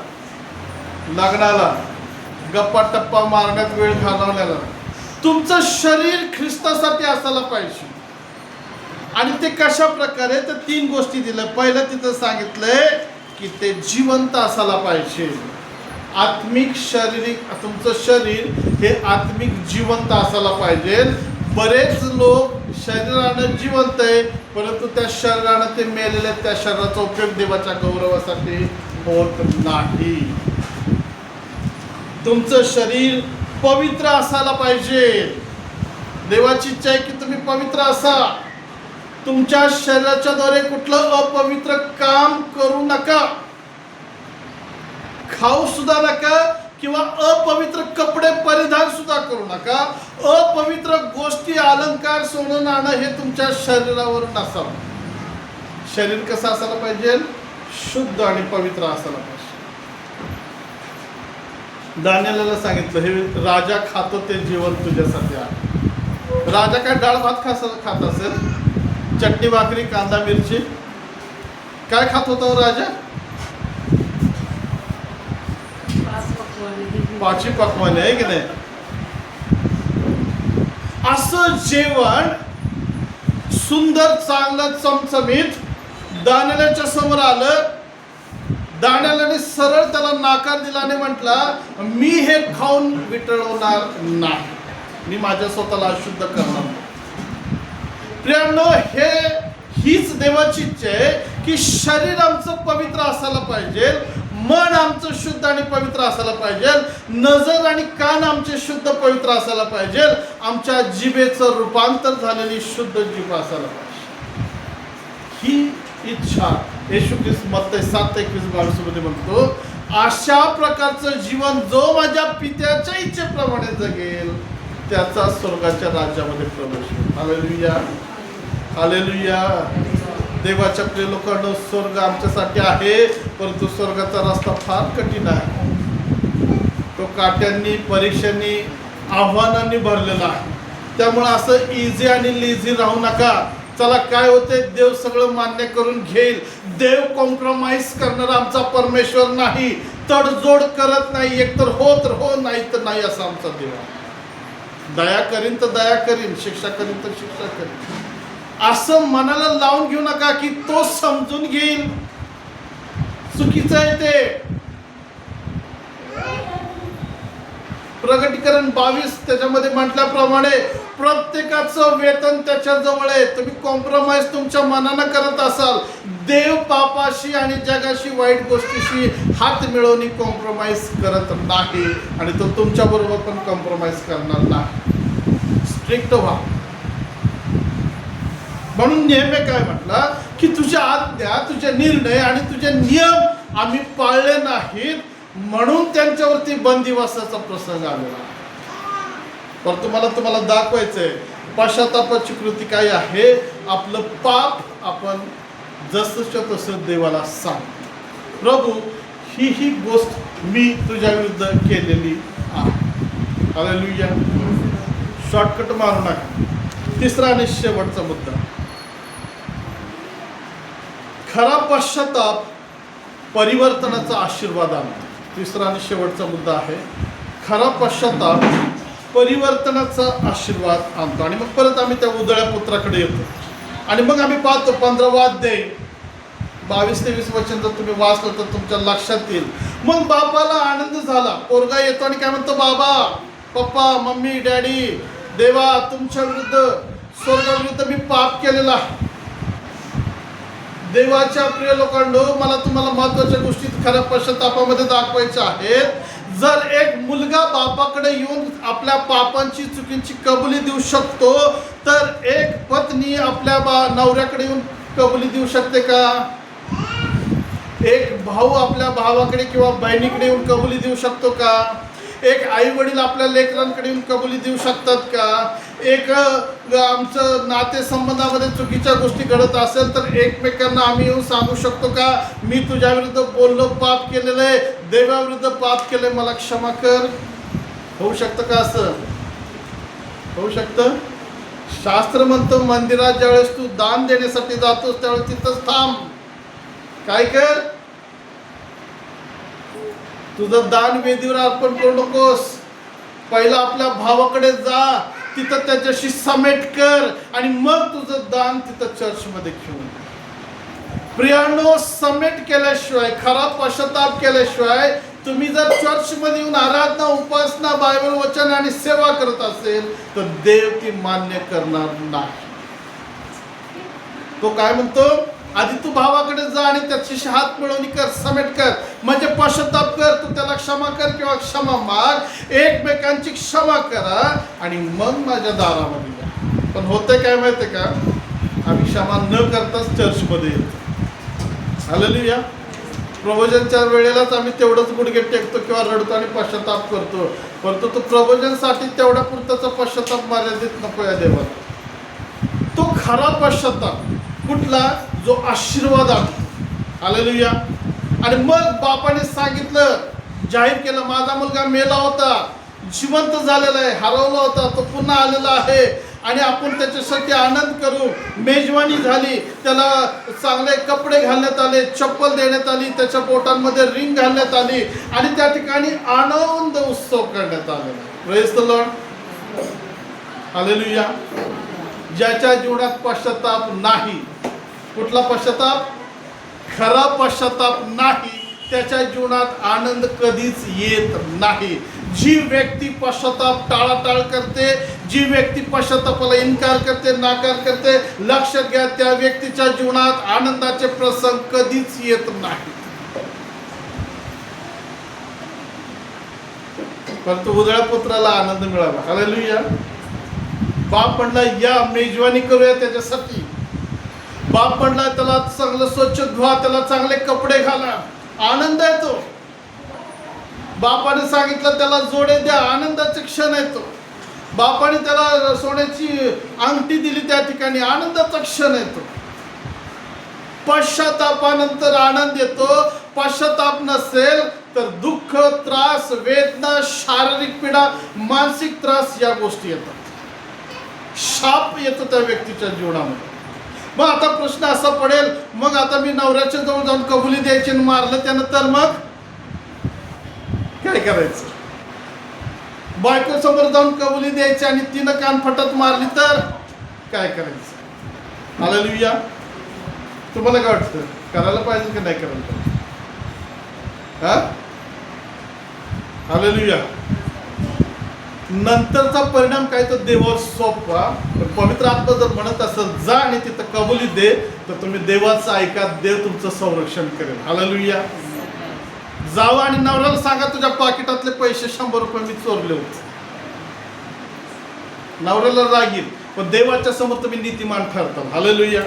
लग्नाला, गप्पा टप्पा मारण्यात वेळ घालवण्याला. तुमचं शरीर ख्रिस्तासाठी असायला पाहिजे. आणि ते कशा प्रकारे? तर 3 गोष्टी दिल्या. पहिलं तिथं सांगितलंय की ते जिवंत असायला पाहिजे. आत्मिक, शारीरिक, तुमचं शरीर हे आत्मिक जिवंत असायला पाहिजे. बरेच लोक शरीरानं जिवंत आहे, परंतु त्या शरीरानं ते मेलेले, त्या शरीराचा उपयोग देवाच्या गौरवासाठी होत नाही. तुमचं शरीर पवित्र असायला पाहिजे. देवाची इच्छा आहे की तुम्ही पवित्र असा. तुमच्या शरीराच्या द्वारे कुठलं अपवित्र काम करू नका, खाऊ सुद्धा नका किंवा अपवित्र कपडे परिधान सुद्धा करू नका. अपवित्र गोष्टी अलंकार सोडून आणणं हे तुमच्या शरीरावर नसावं. शरीर कसं असायला पाहिजे? शुद्ध आणि पवित्र असायला पाहिजे. दानिएलला सांगितलं हे राजा खातो ते जीवन तुझ्यासाठी आहे. राजा काय डाळ भात खात असेल, चटणी भाकरी कांदा मिरची काय खात होता राजा? पाची पकवाने आहे की नाही? असं जेवण सुंदर चांगलं चमचमीत दानिएलच्या समोर आलं. दानिएलने सरळ त्याला नकार दिला आणि म्हटला मी हे खाऊन विटळवणार नाही, मी माझ्या स्वतःला अशुद्ध करणार नाही. प्रियांनो, हीच देवाची इच्छा आहे की शरीर आमचं पवित्र असायला पाहिजे, मन आमचं शुद्ध आणि पवित्र असायला पाहिजे, नजर आणि कान आमचे शुद्ध पवित्र असायला पाहिजे, आमच्या जिभेचं रूपांतर झालेली शुद्ध जीभ असायला पाहिजे. ही इच्छा येशू ख्रिस्त मत्ती 7:21-22 मध्ये म्हणतो, अशा प्रकारचं जीवन जो माझ्या पित्याच्या इच्छेप्रमाणे जगेल त्याचा स्वर्गाच्या राज्यामध्ये प्रवेश होईल. Hallelujah, hallelujah. देवाच्या प्रिय लोकांनो, स्वर्ग आमच्यासाठी आहे, परंतु स्वर्गाचा रस्ता फार कठीण आहे. तो काट्यांनी, परीक्षांनी, आव्हानांनी भरलेला आहे. त्यामुळे असं इझी आणि लेझी राहू नका. चला काय होते, देव सगळं मान्य करून घेईल. देव कॉम्प्रोमाइज करणारा आमचा परमेश्वर नाही, तडजोड करत नाही. एकतर हो तर हो, नाही तर नाही, असा आमचा देव आहे. दया करीन तर दया करीन, शिक्षा करीन तर शिक्षा करीन. असं मनाला लावून घेऊ नका की तो समजून घेईल. चुकीचं आहे ते. प्रकटीकरण 22 त्याच्यामध्ये म्हटल्याप्रमाणे प्रत्येकाचं वेतन त्याच्या जवळ आहे. तुम्ही कॉम्प्रोमाइज तुमच्या मनानं करत असाल, देव पापाशी आणि जगाशी, वाईट गोष्टीशी हात मिळवणी कॉम्प्रोमाइज करत नाही आणि तो तुमच्या बरोबर पण कॉम्प्रोमाइज करणार नाही. स्ट्रिक्ट व्हा. म्हणून नेहमी काय म्हटलं की तुझ्या आज्ञा, तुझे निर्णय आणि तुझे नियम आम्ही पाळले नाहीत, म्हणून त्यांच्यावरती बंदिवासाचा प्रसंग आलेला. पण तुम्हाला दाखवायचंय पश्चातापाची कृती काय आहे. आपलं पाप आपण जसंच्या तसं देवाला सांग, प्रभू ही गोष्ट मी तुझ्या विरुद्ध केलेली आहे. हालेलुया. शॉर्टकट मारू नका. तिसरा आणि शेवटचा मुद्दा, खरा पश्चाताप परिवर्तनाचा आशीर्वाद आणतो. तिसरा आणि शेवटचा मुद्दा आहे, खरा पश्चाताप परिवर्तनाचा आशीर्वाद आणतो. आणि मग परत आम्ही त्या उदळ्या पुत्राकडे येतो आणि मग आम्ही पाहतो 15वा अध्याय 22-23 वचन जर तुम्ही वाचलं तर तुमच्या लक्षात येईल. मग बापाला आनंद झाला. पोरगा येतो आणि काय म्हणतो, बाबा, पप्पा, मम्मी, डॅडी, देवा, तुमच्या विरुद्ध, स्वर्गाविरुद्ध मी पाप केलेला आहे. देवाच्या प्रिय लोकांनो, मला तुम्हाला महत्वाच्या गोष्टी खऱ्या पश्चातापामध्ये दाखवायच्या आहेत. जर एक मुलगा बापाकडे येऊन आपल्या पापांची, चुकींची कबुली देऊ शकतो, तर एक पत्नी आपल्या नवऱ्याकडे येऊन कबुली देऊ शकते का? एक भाऊ आपल्या भावाकडे किंवा बहिणीकडे येऊन कबुली देऊ शकतो का? एक आई वडील आपल्या लेकरांकडे येऊन कबुली देऊ शकतात का? एक आमचं नातेसंबंधामध्ये चुकीच्या गोष्टी घडत असेल तर एकमेकांना आम्ही येऊन सांगू शकतो का, मी तुझ्या विरुद्ध बोललो, पाप केलेलं आहे, देवाविरुद्ध पाप केलंय, मला क्षमा कर? होऊ शकतं का? असं होऊ शकतं? शास्त्र म्हणतं मंदिरात ज्यावेळेस तू दान देण्यासाठी जातोस त्यावेळेस तिथंच थांब. काय कर? तुझं दान वेदीवर अर्पण करू नकोस. पहिला आपल्या भावाकडे जा, तिथं त्याच्याशी समेट कर आणि मग तुझं दान तिथं चर्चमध्ये घेऊन. प्रियांनो, समेट केल्याशिवाय, खरा पश्चाताप केल्याशिवाय तुम्ही जर चर्चमध्ये येऊन आराधना, उपासना, बायबल वचन आणि सेवा करत असेल तर देव ती मान्य करणार नाही. तो काय म्हणतो, आधी तू भावाकडे जा आणि त्याची हात मिळवणी कर, समेट कर, म्हणजे पश्चाताप कर, तू त्याला क्षमा कर किंवा क्षमा माग, एकमेकांची क्षमा करा आणि मग माझ्या दारामध्ये या. पण होतंय काय माहितीये का, आम्ही क्षमा न करताच चर्चमध्ये येतो. हालेलुया. प्रबोधनच्या वेळेलाच आम्ही तेवढंच गुडघे टेकतो किंवा रडतो आणि पश्चाताप करतो, परंतु तो प्रबोधनसाठी तेवढ्या पुरताचा पश्चाताप मर्यादित नको या देवाला. तो खरा पश्चाताप कुठला, जो आशीर्वाद आहे. हालेलुया. आणि मग बापाने सांगितलं, जाहीर केलं, माझा मुलगा मेला होता, जिवंत झालेला आहे, हरवला होता, तो पुन्हा आलेला आहे आणि आपण त्याच्यासाठी आनंद करू. मेजवानी झाली, त्याला चांगले कपडे घालण्यात आले, चप्पल देण्यात आली, त्याच्या बोटांमध्ये रिंग घालण्यात आली आणि त्या ठिकाणी आनंद उत्सव करण्यात आलेला. Praise the Lord. हालेलुया. ज्याच्या जीवनात पश्चाताप नाही, कुठला पश्चाताप, खरा पश्चाताप नाही, त्याच्या जीवनात आनंद कधीच येत नाही. जी व्यक्ती पश्चाताप टाळाटाळ करते, जी व्यक्ती पश्चातापाला इन्कार करते, नाकार करते, लक्षात घ्या, त्या व्यक्तीच्या जीवनात आनंदाचे प्रसंग कधीच येत नाही. परंतु उजळ्या पुत्राला आनंद मिळाला. हालेलुया. बाप म्हणला, या मेजवानी करूया त्याच्यासाठी. बाप म्हणला, त्याला चांगलं स्वच्छ धुवा, त्याला चांगले कपडे घाला, आनंद येतो. बापाने सांगितलं त्याला जोडे द्या, आनंदाचे क्षण येतो. बापाने त्याला सोन्याची अंगठी दिली, त्या ठिकाणी आनंदाचा क्षण येतो. पश्चातापानंतर आनंद येतो. पश्चाताप नसेल तर दुःख, त्रास, वेदना, शारीरिक पीडा, मानसिक त्रास या गोष्टी येतात. शाप येतो त्या व्यक्तीच्या जीवनामध्ये. मग आता प्रश्न असा पडेल, मग आता मी नवऱ्याच्या जवळ जाऊन कबुली द्यायची आणि मारलं त्यानं तर मग काय करायचं? बायको समोर जाऊन कबुली द्यायची आणि तिनं कानफटात मारली तर काय करायचं? हालेलुया. तुम्हाला काय वाटतं, करायला पाहिजे की नाही करायला पाहिजे? हा, हालेलुया. नंतरचा परिणाम काय, तर देवावर सोपवा. पवित्र आत्मा जर म्हणत असेल जा आणि तिथं कबुली दे, तर तुम्ही देवाचं ऐका, देव तुमचं संरक्षण करेल. हालेलुया. जावा आणि नवऱ्याला सांगा, तुझ्या पाकिटातले पैसे 100 रुपये मी चोरले होते. नवऱ्याला राग येईल, पण देवाच्या समोर तुम्ही नीतिमान ठरता. हालेलुया.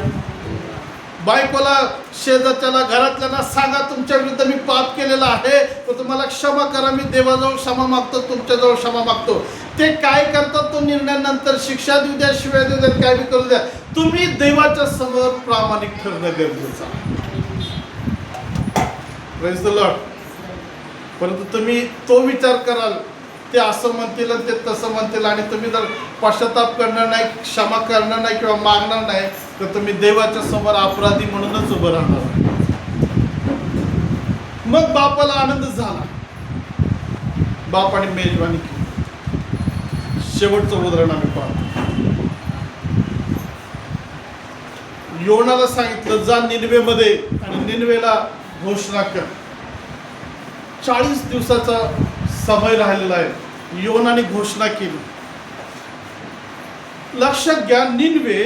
बायकोला, शेजारच्याला, घरातल्याला सांगा, तुमच्या विरुद्ध मी पाप केलेला आहे, तर तुम्हाला क्षमा करा. मी देवाजवळ क्षमा मागतो, तुमच्याजवळ क्षमा मागतो. ते काय करतात तो निर्णय नंतर, शिक्षा देऊ द्या, शिव्या देऊ द्या, काय बी करू द्या, तुम्ही देवाच्या समोर प्रामाणिक ठरणं गरजेचं आहे. Praise the Lord. परंतु तुम्ही तो विचार कराल, ते असं म्हणतील आणि ते तसं म्हणतील, आणि तुम्ही जर पश्चाताप करणार नाही, क्षमा करणार नाही किंवा मागणार नाही, तर तुम्ही देवाच्या समोर अपराधी म्हणूनच उभं राहणार. मग बापाला आनंद झाला, बापाने मेजवानी केली. शेवटचं उदाहरण आम्ही पाहतो. योनाला सांगितलं, जा निनवेमध्ये आणि निनवेला घोषणा कर. 40 दिवसाचा समय राहिलेला आहे. योनाने घोषणा केली. लक्षात घ्या, निनवे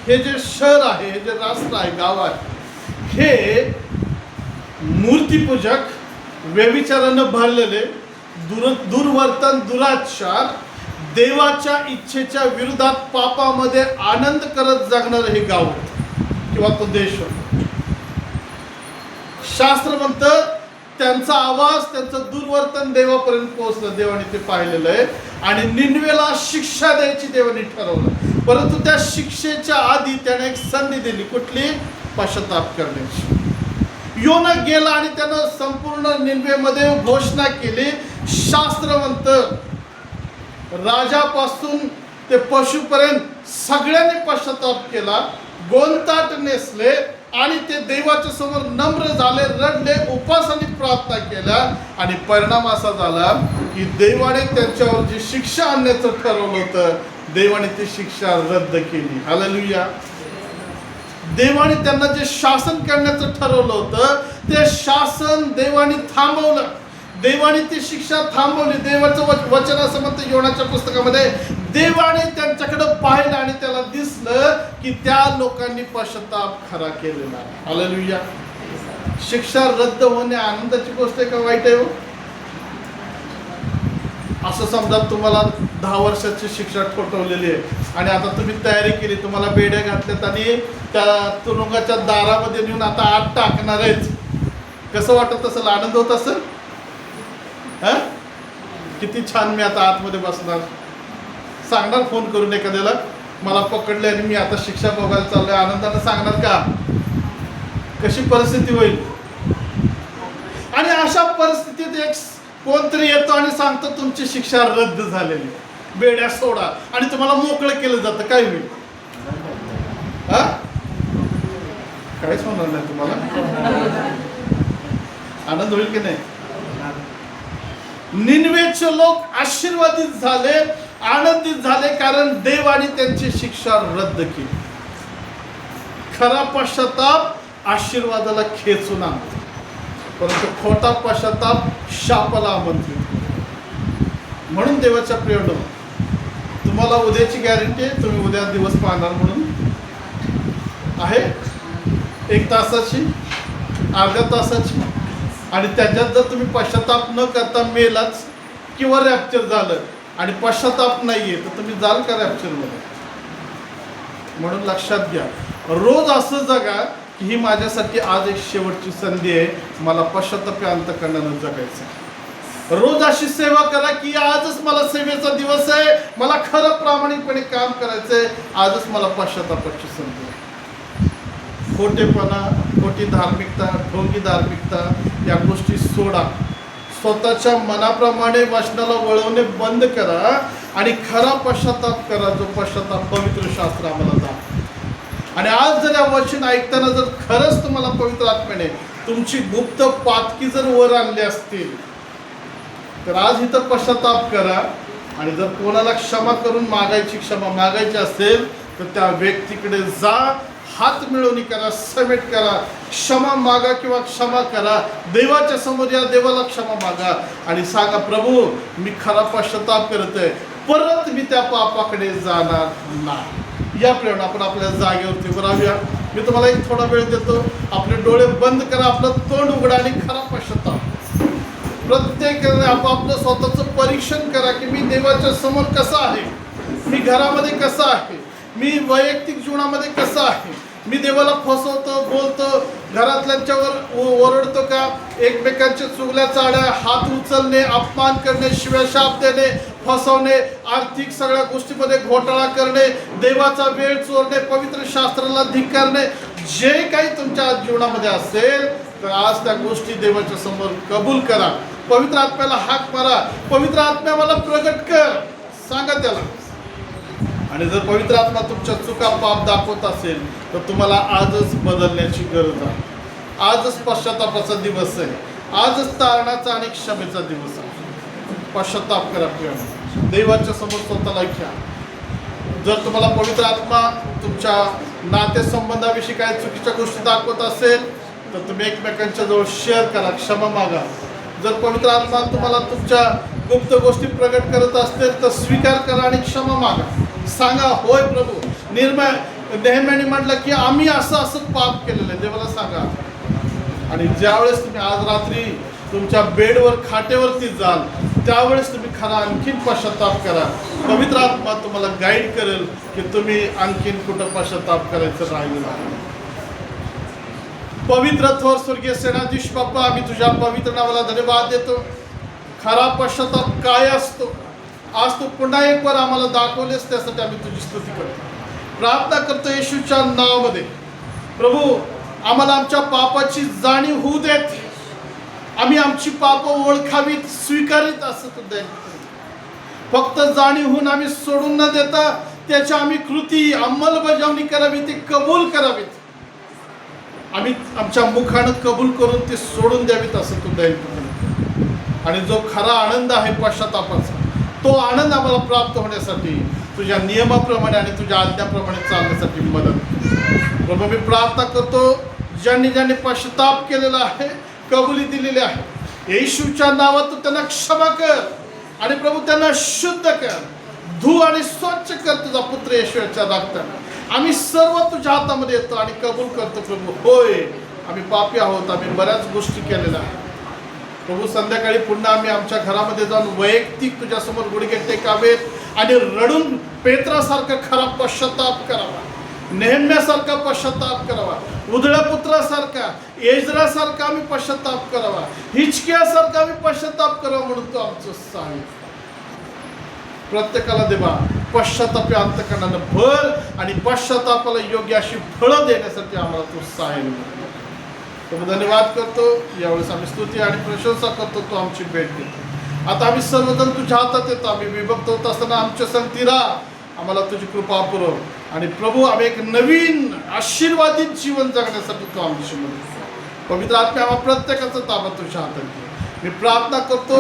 हे जे शहर आहे, जे राष्ट्र आहे, गाव आहे, हे मूर्तीपूजक, व्यभिचारानं भरलेले, दुर्वर्तन, दुराचार, देवाच्या इच्छेच्या विरोधात पापामध्ये आनंद करत जगणारं हे गाव होतं किंवा तो देश होता. शास्त्र म्हणतं, त्यांचा आवाज, त्यांचं दुर्वर्तन देवापर्यंत पोहोचलं. देवाने ते पाहिलेलं आहे आणि निनवेला शिक्षा द्यायची देवाने ठरवलं. परंतु त्या शिक्षेच्या आधी त्याने एक संधी दिली. कुठली? पश्चाताप करण्याची. योना गेला आणि त्यानं संपूर्ण निनवेमध्ये घोषणा केली. शास्त्र म्हणतं, राजापासून ते पशुपर्यंत सगळ्यांनी पश्चाताप केला, गोंताट नेसले आणि ते देवाच्या समोर नम्र झाले, रडले, उपास आणि प्रार्थना केल्या. आणि परिणाम असा झाला की देवाने त्यांच्यावर जी शिक्षा आणण्याचं ठरवलं होतं, देवाने ती शिक्षा रद्द केली. हालेलुया. देवाने त्यांना जे शासन करण्याचं ठरवलं होतं, ते शासन देवाने थांबवलं. देवाने ती शिक्षा थांबवली. देवाचं वचन असं म्हणतं योनाच्या पुस्तकामध्ये, देवाने त्यांच्याकडे पाहिलं आणि त्याला दिसलं की त्या लोकांनी पश्चाताप खरा केलेला. हालेलुया. शिक्षा रद्द होणे आनंदाची गोष्ट आहे का वाईट आहे? असं समजा तुम्हाला 10 वर्षाची शिक्षा ठोठवलेली आहे आणि आता तुम्ही तयारी केली, तुम्हाला बेड्या घातल्यात आणि त्या तुरुंगाच्या दारामध्ये नेऊन आता आत टाकणार आहेच. कसं वाटत असेल? आनंद होत असेल? हा, किती छान, मी आता आतमध्ये बसणार. सांगणार फोन करून एखाद्याला, मला पकडले आणि मी आता शिक्षा भोगायला चाललोय, आनंदाने सांगणार का? कशी परिस्थिती होईल? आणि अशा परिस्थितीत एक कोणतरी येतो आणि सांगतो तुमची शिक्षा रद्द झालेली, बेड्या सोडा, आणि तुम्हाला मोकळं केलं जातं. काय होईल? हा, काहीच होणार नाही तुम्हाला. आनंद होईल की नाही? निनवेचे लोक आशीर्वादित झाले, आनंदित झाले, कारण देवाने त्यांची शिक्षा रद्द केली. खरा पश्चाताप आशीर्वादाला खेचून आणतो, परंतु खोटा पश्चाताप शापाला आमंत्रित. म्हणून देवाच्या प्रियानो, तुम्हाला उद्याची गॅरंटी आहे, तुम्ही उद्या दिवस पाहणार म्हणून आहे, 1 तासाची, अर्ध्या तासाची, आणि त्याच्यात जर तुम्ही पश्चाताप न करता मेलाच किंवा रॅप्चर झालं आणि पश्चाताप नाहीये, तर तुम्ही जाल का रॅप्चरमध्ये? म्हणून लक्षात घ्या, रोज असं जगा की ही माझ्यासाठी आज एक शेवटची संधी आहे, मला पश्चातापी अंतःकरणानं जगायचं. रोज अशी सेवा करा की आजच मला सेवेचा दिवस आहे, मला खरं प्रामाणिकपणे काम करायचंय, आजच मला पश्चातापाची संधी आहे. खोटेपणा, खोटी धार्मिकता, ढोंगी धार्मिकता या गोष्टी सोडा. स्वतःच्या मनाप्रमाणे वचनाला वळवणे बंद करा आणि खरा पश्चाताप करा, जो पश्चाताप पवित्र शास्त्र आम्हाला दाखवतं. आणि आज जर या वचन ऐकताना जर खरंच तुम्हाला पवित्र आत्म्याने तुमची गुप्त पातकी जर वर आणली असतील, तर आज इथं पश्चाताप करा. आणि जर कोणाला क्षमा करून क्षमा मागायची असेल, तर त्या व्यक्तीकडे जा, हात मिळवणी करा, समेट करा, क्षमा मागा किंवा क्षमा करा. देवाच्या समोर या, देवाला क्षमा मागा आणि सांगा, प्रभू मी खरा पश्चाताप करतोय, परत मी त्या पापाकडे जाणार नाही. या प्रेरणा आपण आपल्या जागेवरती उभं राहूया. मी तुम्हाला एक थोडा वेळ देतो. आपले डोळे बंद करा, आपलं तोंड उघडा आणि खरा पश्चाताप. प्रत्येकाने आपापलं स्वतःचं परीक्षण करा की मी देवाच्या समोर कसा आहे, मी घरामध्ये कसा आहे, मी वैयक्तिक जीवनामध्ये कसा आहे, मी देवाला फसवतो, बोलतो, घरातल्यांच्यावर ओरडतो का, एकमेकांच्या चुगल्या चाड्या, हात उचलणे, अपमान करणे, शिव्याशाप देणे, फसवणे, आर्थिक सगळ्या गोष्टीमध्ये घोटाळा करणे, देवाचा वेळ चोरणे, पवित्र शास्त्राला धिक्कारणे, जे काही तुमच्या जीवनामध्ये असेल, तर आज त्या गोष्टी देवाच्या समोर कबूल करा. पवित्र आत्म्याला हाक मारा, पवित्र आत्म्या मला प्रगट कर, सांगा त्याला. आणि जर पवित्र आत्मा तुमच्या चुका पाप दाखवत असेल, तर तुम्हाला आजच बदलण्याची गरज आहे. आजच पश्चातापाचा दिवस आहे, आजच तारणाचा आणि क्षमेचा दिवस आहे. पश्चाताप करा प्रिय, देवाच्या समोर स्वतःला घ्या. जर तुम्हाला पवित्र आत्मा तुमच्या नातेसंबंधाविषयी काही चुकीच्या गोष्टी दाखवत असेल, तर तुम्ही एकमेकांच्या जवळ शेअर करा, क्षमा मागा. जर पवित्र आत्मा तुम्हाला तुमच्या गुप्त गोष्टी प्रगट करत असतील, तर स्वीकार करा आणि क्षमा मागा. सांगा, होय प्रभू, नेहम्याने म्हटलं की आम्ही असं पाप केलेलं आहे, देवाला सांगा. आणि ज्यावेळेस तुम्ही आज रात्री तुमच्या बेडवर, खाटेवरती जाल, त्यावेळेस तुम्ही खरा आणखीन पश्चाताप करा. पवित्र आत्मा तुम्हाला गाईड करेल की तुम्ही आणखीन कुठं पश्चाताप करायचं राहिलं नाही. पवित्र थोर स्वर्गीय सेनाधीश बाप्पा, आम्ही तुझ्या पवित्र नावाला धन्यवाद देतो. खरा पश्चाताप काय असतो आज तू पुन्हा एक वर आम्हाला दाखवलेस, त्यासाठी आम्ही तुझी स्तुती करतो. प्रार्थना करतो येशूच्या नावामध्ये. प्रभू, आम्हाला आमच्या पापाची जाणीव होऊ देत, आम्ही आमची पाप ओळखावीत, स्वीकारित असं तू दे. फक्त जाणीव होऊन आम्ही सोडून न देता त्याच्या आम्ही कृती अंमलबजावणी करावी, ती कबूल करावीत. आम्ही आमच्या मुखानं कबूल करून ते सोडून द्यावीत असं तू दे. आणि जो खरा आनंद आहे पश्चातापाचा, तो आनंद आम्हाला प्राप्त होण्यासाठी तुझ्या नियमाप्रमाणे आणि तुझ्या आज्ञाप्रमाणे चालण्यासाठी मदत. प्रभू, मी प्रार्थना करतो, ज्यांनी ज्यांनी पश्चाताप केलेला आहे, कबुली दिलेली आहे, येशूच्या नावात तू त्यांना क्षमा कर आणि प्रभू त्यांना शुद्ध कर, धू आणि स्वच्छ कर तुझा पुत्र येशूच्या रक्ताने. आम्ही सर्व तुझ्या हातामध्ये येतो आणि कबूल करतो प्रभू, होय आम्ही पापी आहोत, आम्ही बऱ्याच गोष्टी केलेल्या आहेत, प्रभू संध्याकाळी पुन्हा आम्ही आमच्या घरामध्ये जाऊन वैयक्तिक तुझ्यासमोर गुडघे टेकावेत आणि रडून पेत्रासारखा खरा पश्चाताप करावा, नेहम्यासारखा पश्चाताप करावा, उधळ्या पुत्रासारखा, एजरासारखा आम्ही पश्चाताप करावा, हिचकियासारखा आम्ही पश्चाताप करावा म्हणून तो आमचं सहाय्य. प्रत्येकाला देवा पश्चातापी अंतकरणानं भर आणि पश्चातापाला योग्य अशी फळं देण्यासाठी आम्हाला तो सहाय्य कर. तो धन्यवाद करतो. यावेळेस आम्ही स्तुती आणि प्रशंसा करतो. तो आमची भेट देतो. आता आम्ही सर्वजण तुझ्या हातात येतो. आम्ही विभक्त होत असताना आमच्या संगती राहा. आम्हाला तुझी कृपा पुरव आणि प्रभू आम्ही एक नवीन आशीर्वादित जीवन जगण्यासाठी तो आमची मदत कर. पवित्र आत्मा आम्हा प्रत्येकाचा ताबा तुझ्या हातात घे. मी प्रार्थना करतो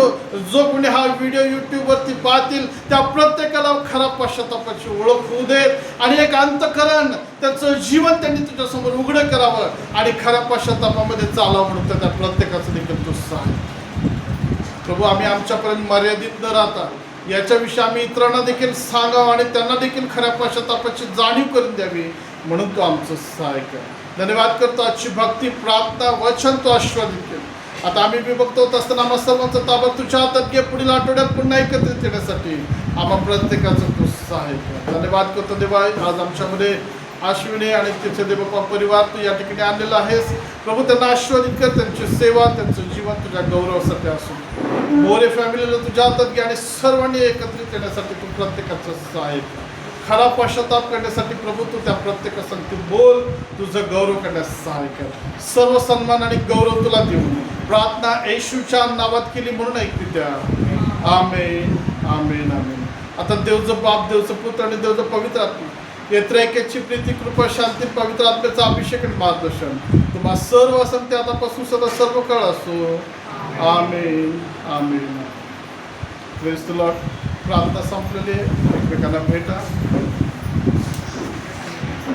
जो कोणी हा व्हिडिओ यूट्यूबवरती पाहतील त्या प्रत्येकाला खरा पश्चातापाची ओळख होऊ दे आणि एक अंतकरण त्याचं जीवन त्यांनी तुझ्यासमोर उघडं करावं आणि खऱ्या पश्चातापामध्ये चालावं म्हणून त्या प्रत्येकाचं देखील तो सहाय्य. प्रभू आम्ही आमच्यापर्यंत मर्यादित न राहता याच्याविषयी आम्ही इतरांना देखील सांगावं आणि त्यांना देखील खऱ्या पश्चातापाची जाणीव करून द्यावी म्हणून तो आमचं सहाय्य कर. धन्यवाद करतो. आजची भक्ती प्रार्थना वचन तो आशीर्वादित केलं. आता आम्ही विभक्त होत असताना आम्हा सर्वांचा ताबा तुझ्या हातात घे. पुढील आठवड्यात पुन्हा एकत्रित येण्यासाठी आम्हा प्रत्येकाचं तू सहाय्य कर. धन्यवाद करतो देवा. आज आमच्यामध्ये अश्विनी आणि तिचे देवपा परिवार तू या ठिकाणी आणलेला आहेस. प्रभू त्यांना आशीर्वादित कर. त्यांची सेवा त्यांचं जीवन तुझ्या गौरवासाठी असून मोरे फॅमिलीला तुझ्या हातात घे आणि सर्वांनी एकत्रित येण्यासाठी तू प्रत्येकाचं सहाय्य कर. खरा पश्चाताप करण्यासाठी प्रभू तू त्या प्रत्येकासाठी बोल. तुझं गौरव करण्यास सहाय्य कर. सर्व सन्मान आणि गौरव तुला देऊन प्रार्थना येशूच्या नावात केली म्हणून ऐकली त्या. आमेन आमेन आमेन. आता देवचं बाप देवचं पुत्र आणि देवचं पवित्र आत्मा येत्रेकेची प्रीती कृपा शांती पवित्र आत्म्याचा अभिषेक आणि मार्गदर्शन तुम्हा सर्व असंख्य आतापासून सदा सर्व काळ असो. Amen amen. Praise the Lord. प्रार्थना संपलेली आहे. एकमेकांना भेटा.